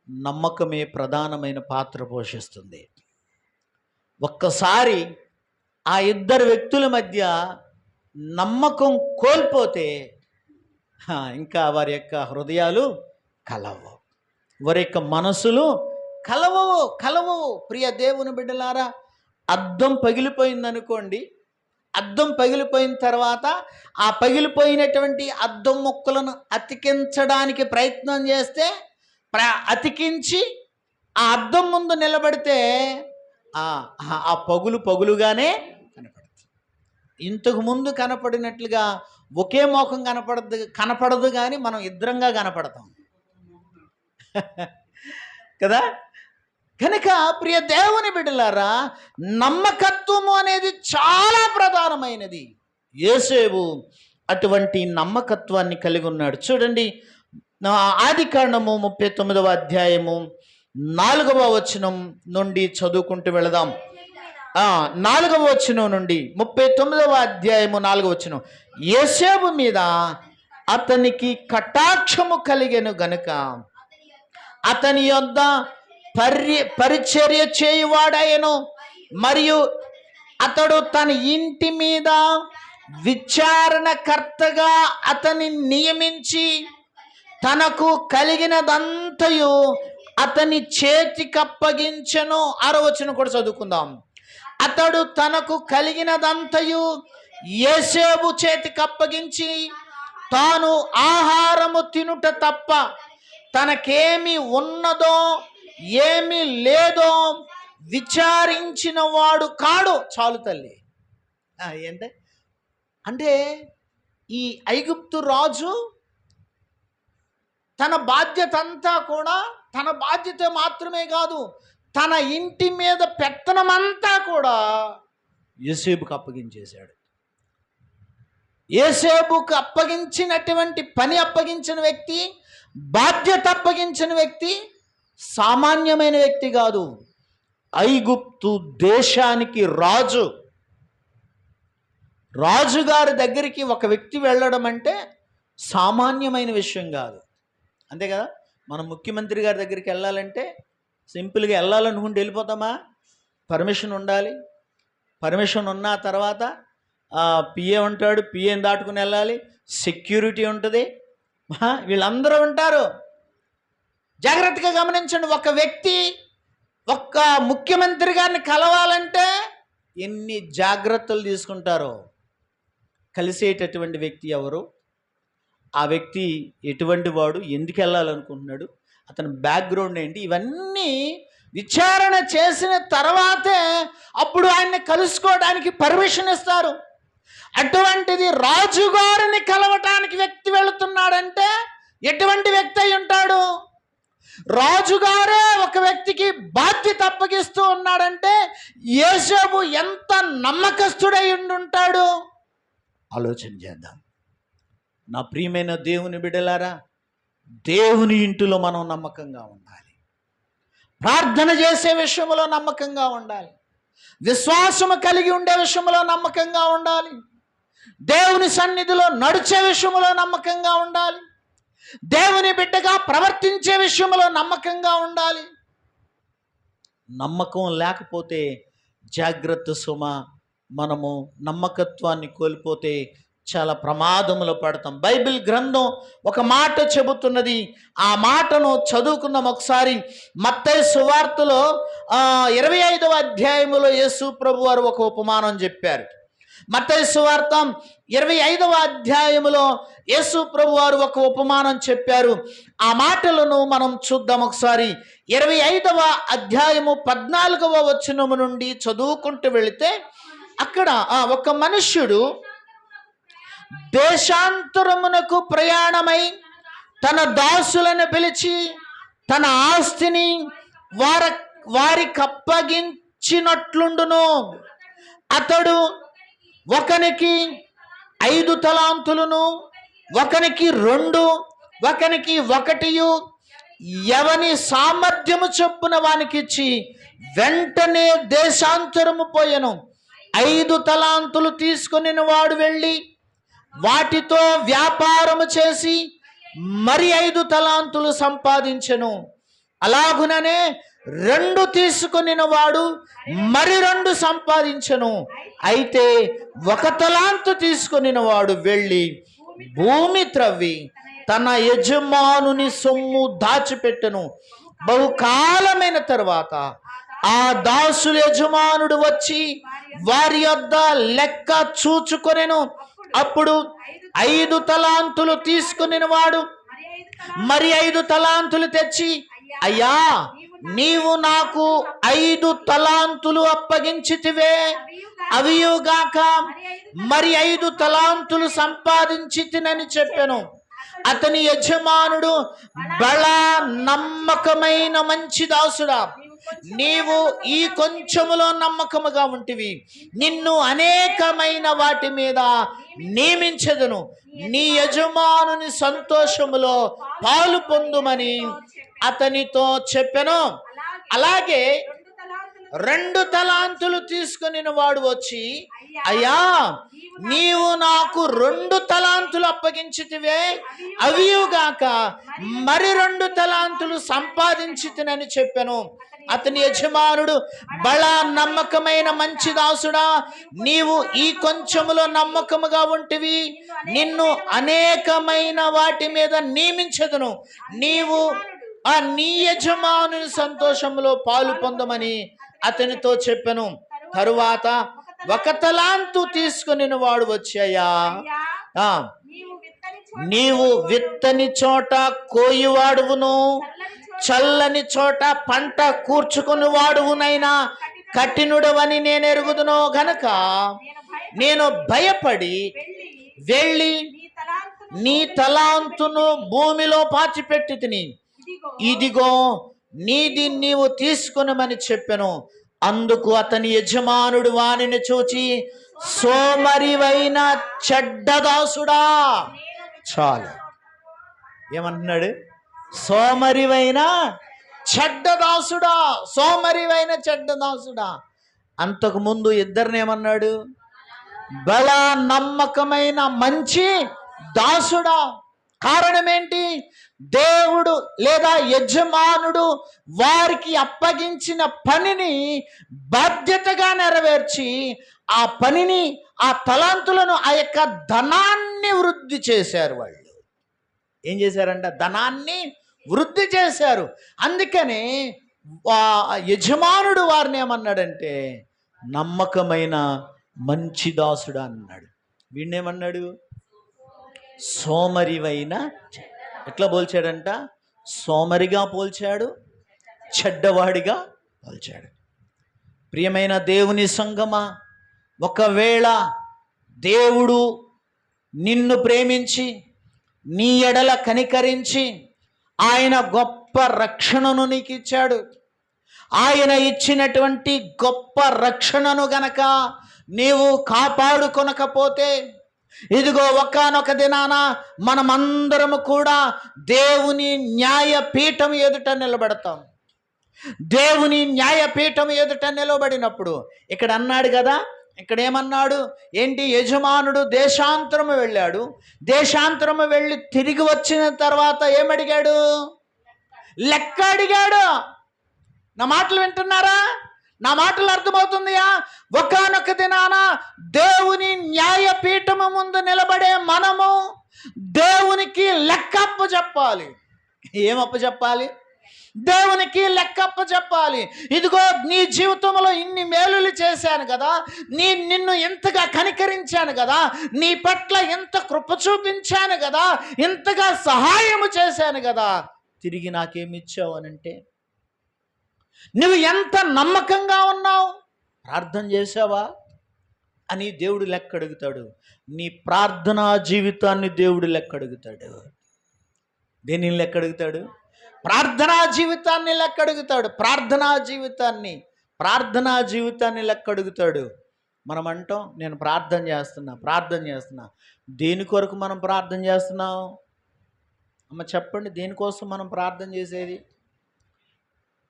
నమ్మకమే ప్రధానమైన పాత్ర పోషిస్తుంది. ఒక్కసారి ఆ ఇద్దరు వ్యక్తుల మధ్య నమ్మకం కోల్పోతే ఇంకా వారి యొక్క హృదయాలు కలవవు, వారి యొక్క మనసులు కలవవు. ప్రియ దేవుని బిడ్డలారా, అద్దం పగిలిపోయిందనుకోండి, అద్దం పగిలిపోయిన తర్వాత ఆ పగిలిపోయినటువంటి అద్దం ముక్కలను అతికించడానికి ప్రయత్నం చేస్తే అతికించి ఆ అద్దం ముందు నిలబడితే ఆ పగులుగానే కనపడుతుంది. ఇంతకు ముందు కనపడినట్లుగా ఒకే మోఖం కనపడదు కానీ మనం ఇద్దరంగా కనపడతాం కదా. కనుక ప్రియ దేవుని బిడ్డలారా, నమ్మకత్వము అనేది చాలా ప్రధానమైనది. యోసేపు అటువంటి నమ్మకత్వాన్ని కలిగి ఉన్నాడు. చూడండి, ఆదికాండము 39వ అధ్యాయము 4వ వచనం నుండి చదువుకుంటూ వెళదాం. 4వ వచనం నుండి 39వ అధ్యాయము 4వ వచనం. యోసేపు మీద అతనికి కటాక్షము కలిగెను గనుక అతని యొద్ద పరిచర్య చేయువాడాయను, మరియు అతడు తన ఇంటి మీద విచారణకర్తగా అతని నియమించి తనకు కలిగినదంతయు అతని చేతికప్పగించెను. 6వ వచనం కూడా చదువుకుందాం. అతడు తనకు కలిగినదంతయు యోసేపు చేతికప్పగించి తాను ఆహారము తినుట తప్ప తనకేమి ఉన్నదో ఏమి లేదో విచారించిన వాడు కాడు. చాలు తల్లి. అంటే ఈ ఐగుప్తు రాజు తన బాధ్యత అంతా కూడా, తన బాధ్యత మాత్రమే కాదు, తన ఇంటి మీద పెత్తనమంతా కూడా యోసేపుకు అప్పగించేశాడు. యోసేపుకు అప్పగించినటువంటి పని అప్పగించిన వ్యక్తి, బాధ్యత అప్పగించిన వ్యక్తి సామాన్యమైన వ్యక్తి కాదు. ఐగుప్తు దేశానికి రాజు. రాజుగారి దగ్గరికి ఒక వ్యక్తి వెళ్ళడం అంటే సామాన్యమైన విషయం కాదు. అంతే కదా. మనం ముఖ్యమంత్రి గారి దగ్గరికి వెళ్ళాలంటే సింపుల్గా వెళ్ళాలనుకుంటే వెళ్ళిపోతామా? పర్మిషన్ ఉండాలి. పర్మిషన్ ఉన్న తర్వాత పిఏ ఉంటాడు, పిఏని దాటుకుని వెళ్ళాలి, సెక్యూరిటీ ఉంటుంది, వీళ్ళందరూ ఉంటారు. జాగ్రత్తగా గమనించండి. ఒక వ్యక్తి ఒక్క ముఖ్యమంత్రి గారిని కలవాలంటే ఎన్ని జాగ్రత్తలు తీసుకుంటారో. కలిసేటటువంటి వ్యక్తి ఎవరు, ఆ వ్యక్తి ఎటువంటి వాడు, ఎందుకు వెళ్ళాలనుకుంటున్నాడు, అతని బ్యాక్గ్రౌండ్ ఏంటి, ఇవన్నీ విచారణ చేసిన తర్వాతే అప్పుడు ఆయన్ని కలుసుకోవడానికి పర్మిషన్ ఇస్తారు. అటువంటిది రాజుగారిని కలవటానికి వ్యక్తి వెళుతున్నాడంటే ఎటువంటి వ్యక్తి అయి ఉంటాడు? రాజుగారే ఒక వ్యక్తికి బాధ్యత అప్పగిస్తూ ఉన్నాడంటే యోసేపు ఎంత నమ్మకస్తుడై ఉంటాడు. ఆలోచన చేద్దాం. నా ప్రియమైన దేవుని బిడ్డలారా, దేవుని ఇంటిలో మనం నమ్మకంగా ఉండాలి. ప్రార్థన చేసే విషయంలో నమ్మకంగా ఉండాలి. విశ్వాసము కలిగి ఉండే విషయంలో నమ్మకంగా ఉండాలి. దేవుని సన్నిధిలో నడిచే విషయంలో నమ్మకంగా ఉండాలి. దేవుని బిడ్డగా ప్రవర్తించే విషయంలో నమ్మకంగా ఉండాలి. నమ్మకం లేకపోతే జాగ్రత్త సుమ. మనము నమ్మకత్వాన్ని కోల్పోతే చాలా ప్రమాదములో పడతాం. బైబిల్ గ్రంథం ఒక మాట చెబుతున్నది. ఆ మాటను చదువుకుందాం ఒకసారి. మత్తయి సువార్తలో 25వ అధ్యాయములో యేసు ప్రభు వారు ఒక ఉపమానం చెప్పారు. మత్తయి సువార్త 25వ అధ్యాయములో యేసు ప్రభు వారు ఒక ఉపమానం చెప్పారు. ఆ మాటలను మనం చూద్దాం ఒకసారి. 25వ అధ్యాయము 14వ వచనము నుండి చదువుకుంటూ వెళితే అక్కడ ఒక మనుష్యుడు దేశాంతరమునకు ప్రయాణమై తన దాసులను పిలిచి తన ఆస్తిని వారికి అప్పగించినట్లుండును. అతడు ఒకనికి 5 తలాంతులను, ఒకనికి 2, ఒకనికి 1 ఎవని సామర్థ్యము చొప్పున వానికిచ్చి వెంటనే దేశాంతరము పోయెను. 5 తలాంతులు తీసుకుని వాడు వెళ్ళి వాటితో వ్యాపారము చేసి మరి 5 తలాంతులు సంపాదించెను. అలాగుననే 2 తీసుకుని వాడు మరి 2 సంపాదించెను. అయితే 1 తలాంతు తీసుకుని వాడు వెళ్ళి భూమి త్రవ్వి తన యజమానుని సొమ్ము దాచిపెట్టెను. బహుకాలమైన తర్వాత ఆ దాసుల యజమానుడు వచ్చి వారి యొద్ద లెక్క చూచుకొనెను. అప్పుడు 5 తలాంతులు తీసుకుని వాడు మరి 5 తలాంతులు తెచ్చి, అయ్యా, నీవు నాకు 5 తలాంతులు అప్పగించితివే, అవియుగాక మరి 5 తలాంతులు సంపాదించితినని చెప్పెను. అతని యజమానుడు, బలా నమ్మకమైన మంచి దాసుడా, నీవు ఈ కొంచెములో నమ్మకముగా ఉంటివి, నిన్ను అనేకమైన వాటి మీద నియమించెదను, నీ యజమానుని సంతోషములో పాలు పొందుమని అతనితో చెప్పెను. అలాగే 2 తలాంతులు తీసుకుని వాడు వచ్చి, అయ్యా, నీవు నాకు 2 తలాంతులు అప్పగించితివే, అవియుగాక మరి 2 తలాంతులు సంపాదించితినని చెప్పెను. అతని యజమానుడు, బలా నమ్మకమైన మంచి దాసుడా, నీవు ఈ కొంచెములో నమ్మకముగా ఉంటివి, నిన్ను అనేకమైన వాటి మీద నియమించదును, నీవు నీ యజమానుని సంతోషంలో పాలు పొందమని అతనితో చెప్పెను. తరువాత 1 తలాంతు తీసుకుని వాడు వచ్చాయా, నీవు విత్తని చోట కోయివాడువును, చల్లని చోట పంట కూర్చుకుని వాడువునైనా కఠినుడవని నేను ఎరుగుదును గనక నేను భయపడి వెళ్ళి నీ తలాంతును భూమిలో పాతిపెట్టి తిని, ఇదిగో నీది నీవు తీసుకునమని చెప్పెను. అందుకు అతని యజమానుడు వానిని చూచి, సోమరివైన చెడ్డదాసుడా. చాలు. ఏమంటున్నాడు? సోమరివైన చెడ్డదాసుడా, సోమరివైన చెడ్డదాసుడా. అంతకు ముందు ఇద్దరిని ఏమన్నాడు? బల నమ్మకమైన మంచి దాసుడా. కారణం ఏంటి? దేవుడు లేదా యజమానుడు వారికి అప్పగించిన పనిని బాధ్యతగా నెరవేర్చి ఆ పనిని, ఆ తలాంతులను, ఆ యొక్క ధనాన్ని వృద్ధి చేశారు. వాళ్ళు ఏం చేశారంట? ధనాన్ని వృద్ధి చేశారు. అందుకని యజమానుడు వారిని ఏమన్నాడంటే నమ్మకమైన మంచి దాసుడు అన్నాడు. వీడినేమన్నాడు? సోమరివైన. ఎట్లా పోల్చాడంట? సోమరిగా పోల్చాడు, చెడ్డవాడిగా పోల్చాడు. ప్రియమైన దేవుని సంగమా, ఒకవేళ దేవుడు నిన్ను ప్రేమించి నీ ఎడల కనికరించి ఆయన గొప్ప రక్షణను నీకు ఇచ్చాడు. ఆయన ఇచ్చినటువంటి గొప్ప రక్షణను గనక నీవు కాపాడుకొనకపోతే, ఇదిగో ఒకానొక దినాన మనమందరము కూడా దేవుని న్యాయపీఠం ఎదుట నిలబడతాం. దేవుని న్యాయపీఠం ఎదుట నిలబడినప్పుడు ఇక్కడ అన్నాడు కదా, ఇక్కడ ఏమన్నాడు? ఏంటి? యజమానుడు దేశాంతరము వెళ్ళాడు. దేశాంతరము వెళ్ళి తిరిగి వచ్చిన తర్వాత ఏమడిగాడు? లెక్క అడిగాడు. నా మాటలు వింటున్నారా? నా మాటలు అర్థమవుతుందియా? ఒకానొక దినాన దేవుని న్యాయపీఠము ముందు నిలబడే మనము దేవునికి లెక్కప్ప చెప్పాలి. ఏమప్ప చెప్పాలి? దేవునికి లెక్కప్ప చెప్పాలి. ఇదిగో నీ జీవితంలో ఇన్ని మేలులు చేశాను కదా, నిన్ను ఎంతగా కనికరించాను కదా, నీ పట్ల ఎంత కృప చూపించాను కదా, ఇంతగా సహాయము చేశాను కదా, తిరిగి నాకేమిచ్చావు అనంటే నువ్వు ఎంత నమ్మకంగా ఉన్నావు, ప్రార్థన చేసావా అని దేవుడు లెక్క అడుగుతాడు. నీ ప్రార్థనా జీవితాన్ని దేవుడు లెక్క అడుగుతాడు. దేనిని లెక్క అడుగుతాడు? ప్రార్థనా జీవితాన్ని లెక్క అడుగుతాడు. ప్రార్థనా జీవితాన్ని లెక్క అడుగుతాడు. మనం అంటాం, నేను ప్రార్థన చేస్తున్నా. దేని కొరకు మనం ప్రార్థన చేస్తున్నాం? అమ్మ చెప్పండి, దేనికోసం మనం ప్రార్థన చేసేది?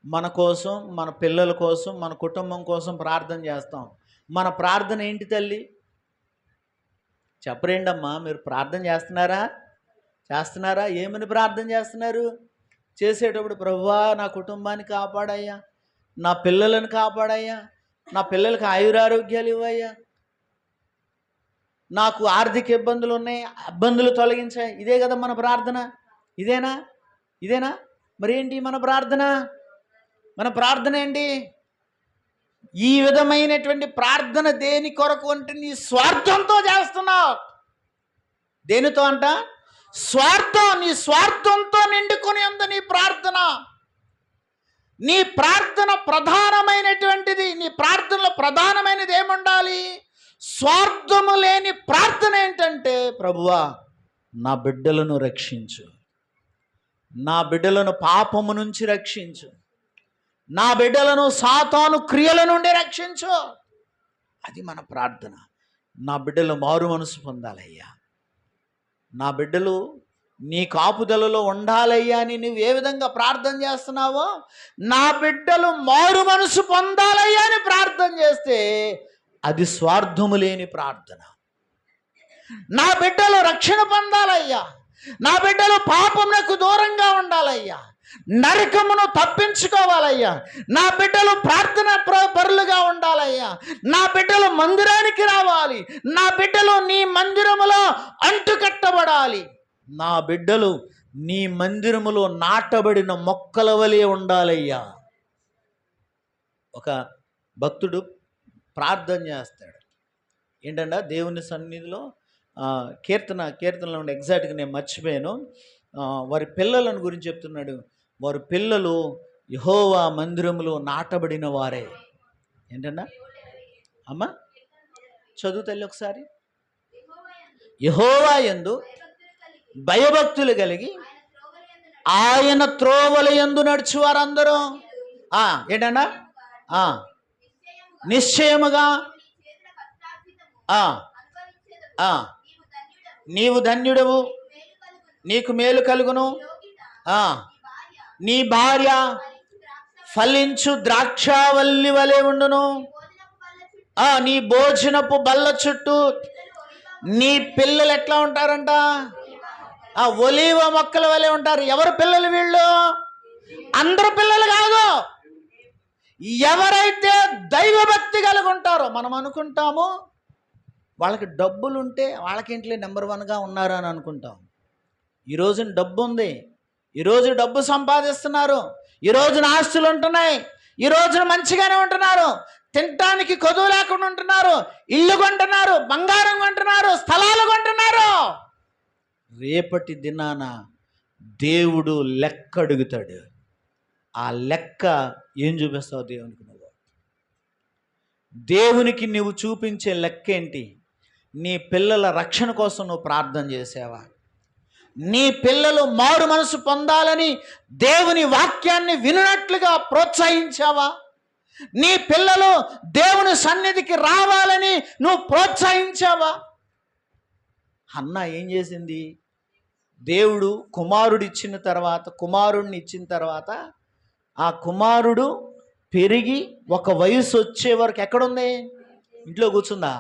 మన కోసం, మన పిల్లల కోసం, మన కుటుంబం కోసం ప్రార్థన చేస్తాం. మన ప్రార్థన ఏంటి తల్లి? చెప్పరేంటమ్మా, మీరు ప్రార్థన చేస్తున్నారా? ఏమని ప్రార్థన చేస్తున్నారు? చేసేటప్పుడు, ప్రభువా నా కుటుంబాన్ని కాపాడయ్యా, నా పిల్లలను కాపాడయ్యా, నా పిల్లలకి ఆయురారోగ్యాలు ఇవ్వయ్యా, నాకు ఆర్థిక ఇబ్బందులు ఉన్నాయి, ఇబ్బందులు తొలగించాయి. ఇదే కదా మన ప్రార్థన? ఇదేనా? మరి ఏంటి మన ప్రార్థన ఏంటి? ఈ విధమైనటువంటి ప్రార్థన దేని కొరకు అంటే నీ స్వార్థంతో చేస్తున్నావు. దేనితో అంట? నీ స్వార్థంతో నిండుకొని ఉంది నీ ప్రార్థన. నీ ప్రార్థన ప్రధానమైనటువంటిది. నీ ప్రార్థనలో ప్రధానమైనది ఏముండాలి? స్వార్థము లేని ప్రార్థన ఏంటంటే, ప్రభువా నా బిడ్డలను రక్షించు, నా బిడ్డలను పాపము నుంచి రక్షించు, నా బిడ్డలను సాతాను క్రియల నుండి రక్షించు. అది మన ప్రార్థన. నా బిడ్డలు మారు మనసు పొందాలయ్యా, నా బిడ్డలు నీ కాపుదలలో ఉండాలయ్యా అని నువ్వు ఏ విధంగా ప్రార్థన చేస్తున్నావో, నా బిడ్డలు మారు మనసు పొందాలయ్యా అని ప్రార్థన చేస్తే అది స్వార్థము లేని ప్రార్థన. నా బిడ్డలు రక్షణ పొందాలయ్యా, నా బిడ్డలు పాపమునకు దూరంగా ఉండాలయ్యా, నరకమును తప్పించుకోవాలయ్యా, నా బిడ్డలు ప్రార్థన పరులుగా ఉండాలయ్యా, నా బిడ్డలు మందిరానికి రావాలి, నా బిడ్డలు నీ మందిరములో అంటుకట్టబడాలి, నా బిడ్డలు నీ మందిరములో నాటబడిన మొక్కల వలె ఉండాలయ్యా. ఒక భక్తుడు ప్రార్థన చేస్తాడు. ఏంటంటే దేవుని సన్నిధిలో కీర్తనలో ఉండే ఎగ్జాక్ట్గా నేను మర్చిపోయాను. వారి పిల్లలను గురించి చెప్తున్నాడు. వారి పిల్లలు యెహోవా మందిరములో నాటబడిన వారే. ఏంటన్నా అమ్మ చదువు తల్లి ఒకసారి. యెహోవా యందు భయభక్తులు కలిగి ఆయన త్రోవల యందు నడుచు వారందరూ ఏంటన్నా నిశ్చయముగా నీవు ధన్యుడవు, నీకు మేలు కలుగును, నీ భార్య ఫలించు ద్రాక్షావల్లి వలె ఉండును, నీ భోజనపు బల్ల చుట్టూ నీ పిల్లలు ఎట్లా ఉంటారంట? ఒలీవ మొక్కల వలె ఉంటారు. ఎవరు పిల్లలు వీళ్ళు? అందరు పిల్లలు కాదు. ఎవరైతే దైవభక్తి కలిగి ఉంటారో, మనం అనుకుంటాము వాళ్ళకి డబ్బులు ఉంటే వాళ్ళకేంటిలే నెంబర్ 1గా ఉన్నారు అని అనుకుంటాం. ఈరోజు డబ్బు ఉంది, ఈరోజు డబ్బు సంపాదిస్తున్నారు, ఈ రోజున ఆస్తులు ఉంటున్నాయి, ఈ రోజున మంచిగానే ఉంటున్నారు, తినటానికి కొదువు లేకుండా ఉంటున్నారు, ఇల్లు కొంటున్నారు, బంగారం కొంటున్నారు, స్థలాలు కొంటున్నారు. రేపటి దినాన దేవుడు లెక్క అడుగుతాడు. ఆ లెక్క ఏం చూపిస్తావు దేవునికి? నువ్వు దేవునికి నువ్వు చూపించే లెక్క ఏంటి? నీ పిల్లల రక్షణ కోసం నువ్వు ప్రార్థన చేసావా? నీ పిల్లలు మారు మనసు పొందాలని దేవుని వాక్యాన్ని వినున్నట్లుగా ప్రోత్సహించావా? నీ పిల్లలు దేవుని సన్నిధికి రావాలని నువ్వు ప్రోత్సహించావా? హన్నా ఏం చేసింది? దేవుడు కుమారుడిని ఇచ్చిన తర్వాత ఆ కుమారుడు పెరిగి ఒక వయసు వచ్చే వరకు ఎక్కడుంది? ఇంట్లో కూర్చుందా?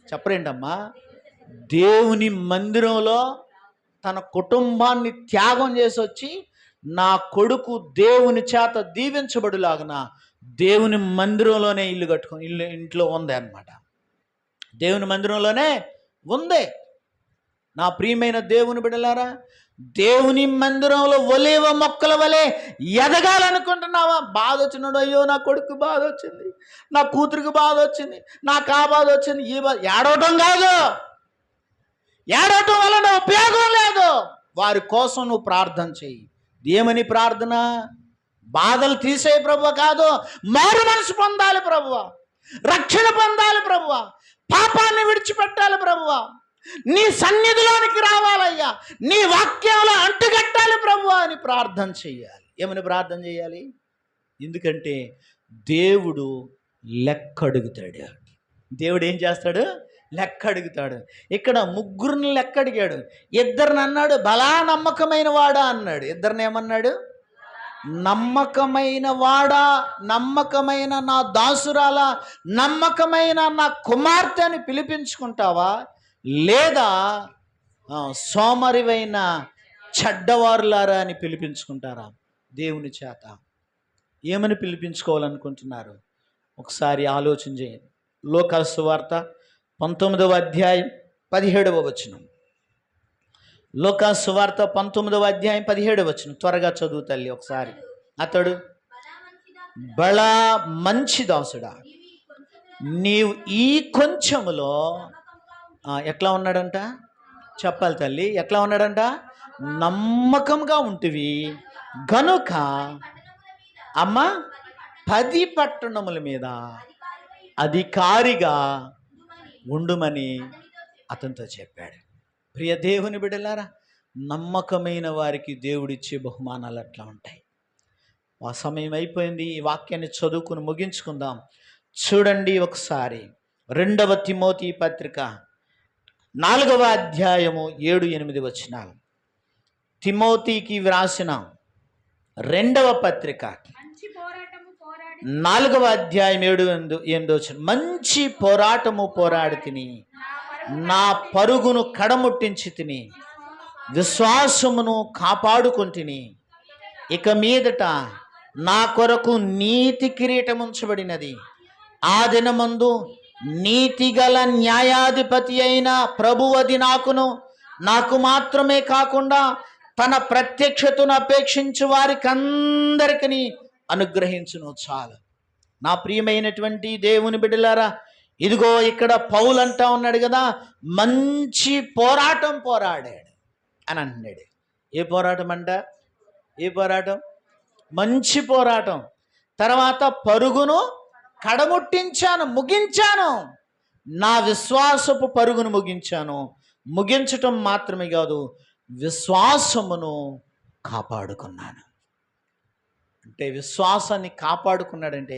చెప్పరేంటమ్మా? దేవుని మందిరంలో తన కుటుంబాన్ని త్యాగం చేసి వచ్చి, నా కొడుకు దేవుని చేత దీవించబడులాగున దేవుని మందిరంలోనే ఇల్లు కట్టుకొని ఇంట్లో ఉంది అన్నమాట. దేవుని మందిరంలోనే ఉంది. నా ప్రియమైన దేవుని బిడ్డలారా, దేవుని మందిరంలో ఒలీవ మొక్కల వలె ఎదగాలనుకుంటున్నావా? బాధ వచ్చినాడు, అయ్యో నా కొడుకు బాధ వచ్చింది, నా కూతురికి బాధ వచ్చింది, నాకు ఆ బాధ వచ్చింది, ఈ బాధ. ఏడవటం కాదు, ఏడవటం వలన ఉపయోగం లేదు. వారి కోసం నువ్వు ప్రార్థన చెయ్యి. ఏమని ప్రార్థన? బాధలు తీసే ప్రభువా కాదు, మారు మనసు పొందాలి ప్రభువా, రక్షణ పొందాలి ప్రభువా, పాపాన్ని విడిచిపెట్టాలి ప్రభువా, నీ సన్నిధిలోనికి రావాలయ్యా, నీ వాక్యంలో అంటుకట్టాలి ప్రభువా అని ప్రార్థన చెయ్యాలి. ఏమని ప్రార్థన చేయాలి? ఎందుకంటే దేవుడు లెక్క అడుగుతాడు. దేవుడు ఏం చేస్తాడు? లెక్క అడుగుతాడు. ఇక్కడ ముగ్గురిని లెక్క అడిగాడు. ఇద్దరిని అన్నాడు బలా నమ్మకమైన వాడా అన్నాడు. ఇద్దరిని ఏమన్నాడు? నమ్మకమైన వాడా, నమ్మకమైన నా దాసురాలా, నమ్మకమైన నా కుమార్తె అని పిలిపించుకుంటావా, లేదా సోమరివైన చెడ్డవారులారా అని పిలిపించుకుంటారా? దేవుని చేత ఏమని పిలిపించుకోవాలనుకుంటున్నారు? ఒకసారి ఆలోచన చేయండి. లూకా సువార్త 19వ అధ్యాయం 17వ వచనం. లూకా సువార్త 19వ అధ్యాయం 17వ వచనం. త్వరగా చదువు తల్లి ఒకసారి. అతడు బలా మంచి దాసుడా, నీవు ఈ కొంచెములో ఎట్లా ఉన్నాడంట? చెప్పాలి తల్లి. ఎట్లా ఉన్నాడంట? నమ్మకంగా ఉంటివి గనుక అమ్మ 10 పట్టణముల మీద అధికారిగా ఉండుమని అతనితో చెప్పాడు. ప్రియ దేవుని బిడ్డలారా, నమ్మకమైన వారికి దేవుడిచ్చే బహుమానాలు అట్లా ఉంటాయి. ఆ సమయం అయిపోయింది. ఈ వాక్యాన్ని చదువుకుని ముగించుకుందాం. చూడండి ఒకసారి 2వ తిమోతి పత్రిక 4వ అధ్యాయము 7-8 వచనాలు. తిమోతికి వ్రాసిన 2వ పత్రిక 4వ అధ్యాయం 7-8 వచనం. మంచి పోరాటము పోరాడి తిని, నా పరుగును కడముట్టించి తిని, విశ్వాసమును కాపాడుకొంటిని. ఇక మీదట నా కొరకు నీతి కిరీటం ఉంచబడినది. ఆ దినమందు నీతిగల న్యాయాధిపతి అయిన ప్రభువది నాకు మాత్రమే కాకుండా తన ప్రత్యక్షతను అపేక్షించు వారికి అందరికీ అనుగ్రహించును. చాలు. నా ప్రియమైనటువంటి దేవుని బిడ్డలారా, ఇదిగో ఇక్కడ పౌలు అంటా ఉన్నాడు కదా, మంచి పోరాటం పోరాడాడు అని అంటున్నాడు. ఏ పోరాటం అంట? ఏ పోరాటం? మంచి పోరాటం. తర్వాత పరుగును కడముట్టించాను, ముగించాను. నా విశ్వాసపు పరుగును ముగించాను. ముగించటం మాత్రమే కాదు, విశ్వాసమును కాపాడుకున్నాను. అంటే విశ్వాసాన్ని కాపాడుకున్నాడంటే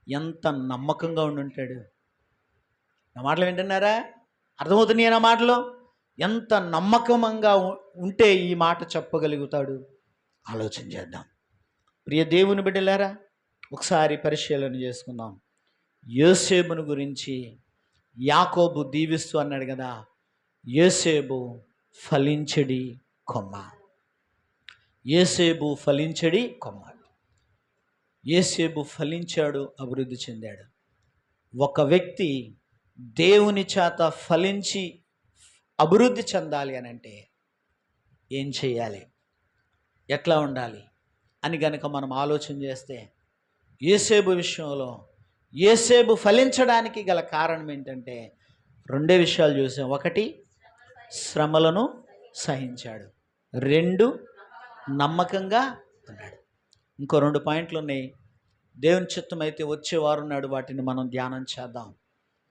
ఎంత నమ్మకంగా ఉండుంటాడు. నా మాటలు వింటున్నారా? అర్థమవుతున్నాయి నా మాటలు? ఎంత నమ్మకంగా ఉంటే ఈ మాట చెప్పగలుగుతాడు. ఆలోచన చేద్దాం. ప్రియ దేవుని బిడ్డలారా, ఒకసారి పరిశీలన చేసుకుందాం. యోసేపును గురించి యాకోబు దీవిస్తూ అన్నాడు కదా, యోసేపు ఫలించడి కొమ్మ. యోసేపు ఫలించడి కొమ్మ. యోసేపు ఫలించాడు, అభివృద్ధి చెందాడు. ఒక వ్యక్తి దేవుని చేత ఫలించి అభివృద్ధి చెందాలి అని అంటే ఏం చేయాలి, ఎట్లా ఉండాలి అని గనుక మనం ఆలోచన చేస్తే, యోసేపు విషయంలో యోసేపు ఫలించడానికి గల కారణం ఏంటంటే రెండే విషయాలు చూసాం. ఒకటి, శ్రమలను సహించాడు. రెండు, నమ్మకంగా ఉన్నాడు. ఇంకో 2 పాయింట్లు ఉన్నాయి. దేవుని చిత్తం అయితే వచ్చేవారు నాడు వాటిని మనం ధ్యానం చేద్దాం.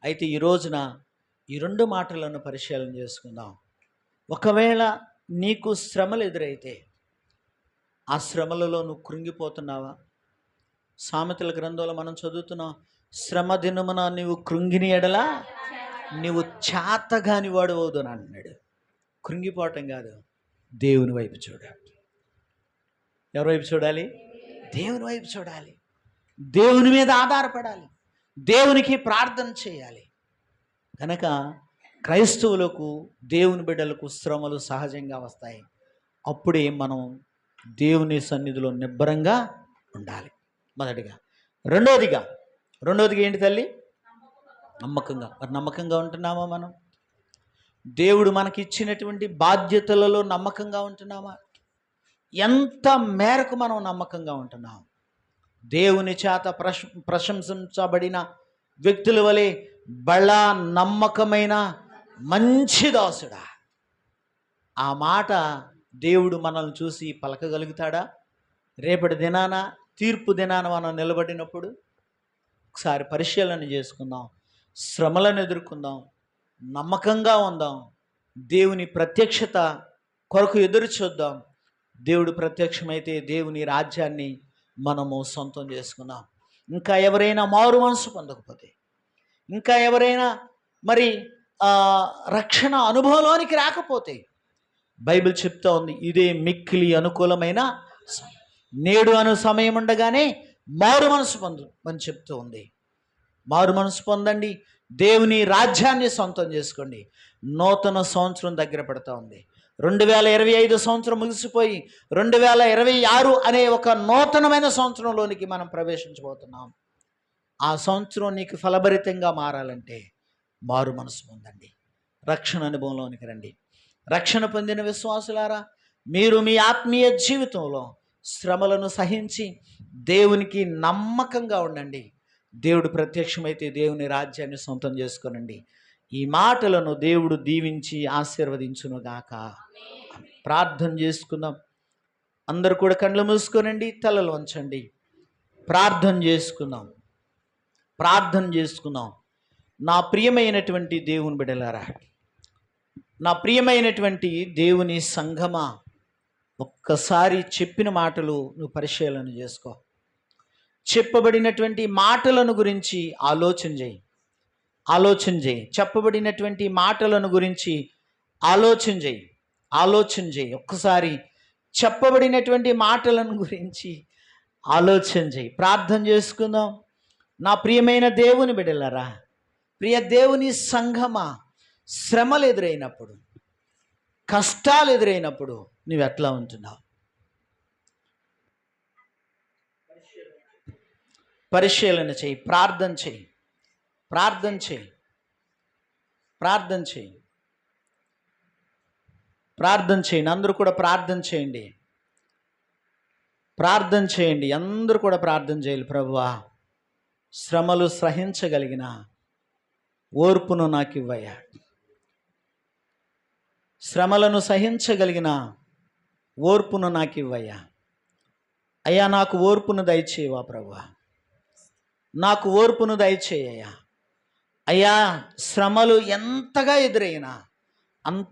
అయితే ఈ రోజున ఈ 2 మాటలను పరిశీలన చేసుకుందాం. ఒకవేళ నీకు శ్రమలు ఎదురైతే ఆ శ్రమలలో నువ్వు కృంగిపోతున్నావా? సామెతల గ్రంథంలో మనం చదువుతున్నాం, శ్రమ దినమున నీవు కృంగిని ఎడలా నీవు చేతగాని వాడు అవుదు అని అన్నాడు. కృంగిపోవటం కాదు, దేవుని వైపు చూడాలి. ఎవరి వైపు చూడాలి? దేవుని వైపు చూడాలి. దేవుని మీద ఆధారపడాలి. దేవునికి ప్రార్థన చేయాలి. కనుక క్రైస్తవులకు, దేవుని బిడ్డలకు శ్రమలు సహజంగా వస్తాయి. అప్పుడే మనం దేవుని సన్నిధిలో నిబ్బరంగా ఉండాలి. మొదటిగా. రెండోదిగా ఏంటి తల్లి? నమ్మకంగా. మరి నమ్మకంగా ఉంటున్నామా మనం? దేవుడు మనకి ఇచ్చినటువంటి బాధ్యతలలో నమ్మకంగా ఉంటున్నామా? ఎంత మేరకు మనం నమ్మకంగా ఉంటున్నాం? దేవుని చేత ప్రశంసించబడిన వ్యక్తుల వలె బలా నమ్మకమైన మంచి దాసుడా, ఆ మాట దేవుడు మనల్ని చూసి పలకగలుగుతాడా? రేపటి దినాన, తీర్పు దినాన మనం నిలబడినప్పుడు ఒకసారి పరిశీలన చేసుకుందాం. శ్రమలను ఎదుర్కొందాం, నమ్మకంగా ఉందాం, దేవుని ప్రత్యక్షత కొరకు ఎదురు చూద్దాం. దేవుడు ప్రత్యక్షమైతే దేవుని రాజ్యాన్ని మనము సొంతం చేసుకుందాం. ఇంకా ఎవరైనా మారు మనసు పొందకపోతే, ఇంకా ఎవరైనా మరి రక్షణ అనుభవంలోనికి రాకపోతే, బైబిల్ చెప్తా ఉంది, ఇదే మిక్కిలి అనుకూలమైన నేడు అను సమయం ఉండగానే మారు మనసు పొందు అని చెప్తూ ఉంది. మారు మనసు పొందండి, దేవుని రాజ్యాన్ని సొంతం చేసుకోండి. నూతన సంవత్సరం దగ్గర పడుతూ ఉంది. 2025 సంవత్సరం ముగిసిపోయి 2026 అనే ఒక నూతనమైన సంవత్సరంలోనికి మనం ప్రవేశించబోతున్నాం. ఆ సంవత్సరం నీకు ఫలభరితంగా మారాలంటే మారు మనసు పొందండి, రక్షణ అనుభవంలోనికి రండి. రక్షణ పొందిన విశ్వాసులారా, మీరు మీ ఆత్మీయ జీవితంలో శ్రమలను సహించి దేవునికి నమ్మకంగా ఉండండి. దేవుడు ప్రత్యక్షమైతే దేవుని రాజ్యాన్ని సొంతం చేసుకోనండి. ఈ మాటలను దేవుడు దీవించి ఆశీర్వదించునుగాక. ప్రార్థన చేసుకుందాం. అందరూ కూడా కళ్ళు మూసుకోనండి, తలలు వంచండి. ప్రార్థన చేసుకుందాం. నా ప్రియమైనటువంటి దేవుని బిడ్డలారా, నా ప్రియమైనటువంటి దేవుని సంఘమా, ఒక్కసారి చెప్పిన మాటలు నువ్వు పరిశీలన చేసుకో. చెప్పబడినటువంటి మాటలను గురించి ఆలోచన చేయి. చెప్పబడినటువంటి మాటలను గురించి ఆలోచన చేయి. ఒక్కసారి చెప్పబడినటువంటి మాటలను గురించి ఆలోచన చేయి. ప్రార్థన చేసుకుందాం. నా ప్రియమైన దేవుని బిడ్డలారా, ప్రియ దేవుని సంఘమా, శ్రమలు ఎదురైనప్పుడు, కష్టాలు ఎదురైనప్పుడు నువ్వు ఎట్లా ఉంటున్నావు? పరిశీలన చేయి. ప్రార్థన చేయండి. అందరూ కూడా ప్రార్థన చేయండి. అందరూ కూడా ప్రార్థన చేయాలి. ప్రభువా, శ్రమలు సహించగలిగిన ఓర్పును నాకు ఇవ్వయ్యా. శ్రమలను సహించగలిగిన ఓర్పును నాకు ఇవ్వయ్యా. అయ్యా, నాకు ఓర్పును దయచేయవా ప్రభువా, నాకు ఓర్పును దయచేయ్యా. అయ్యా, శ్రమలు ఎంతగా ఎదురైనా అంత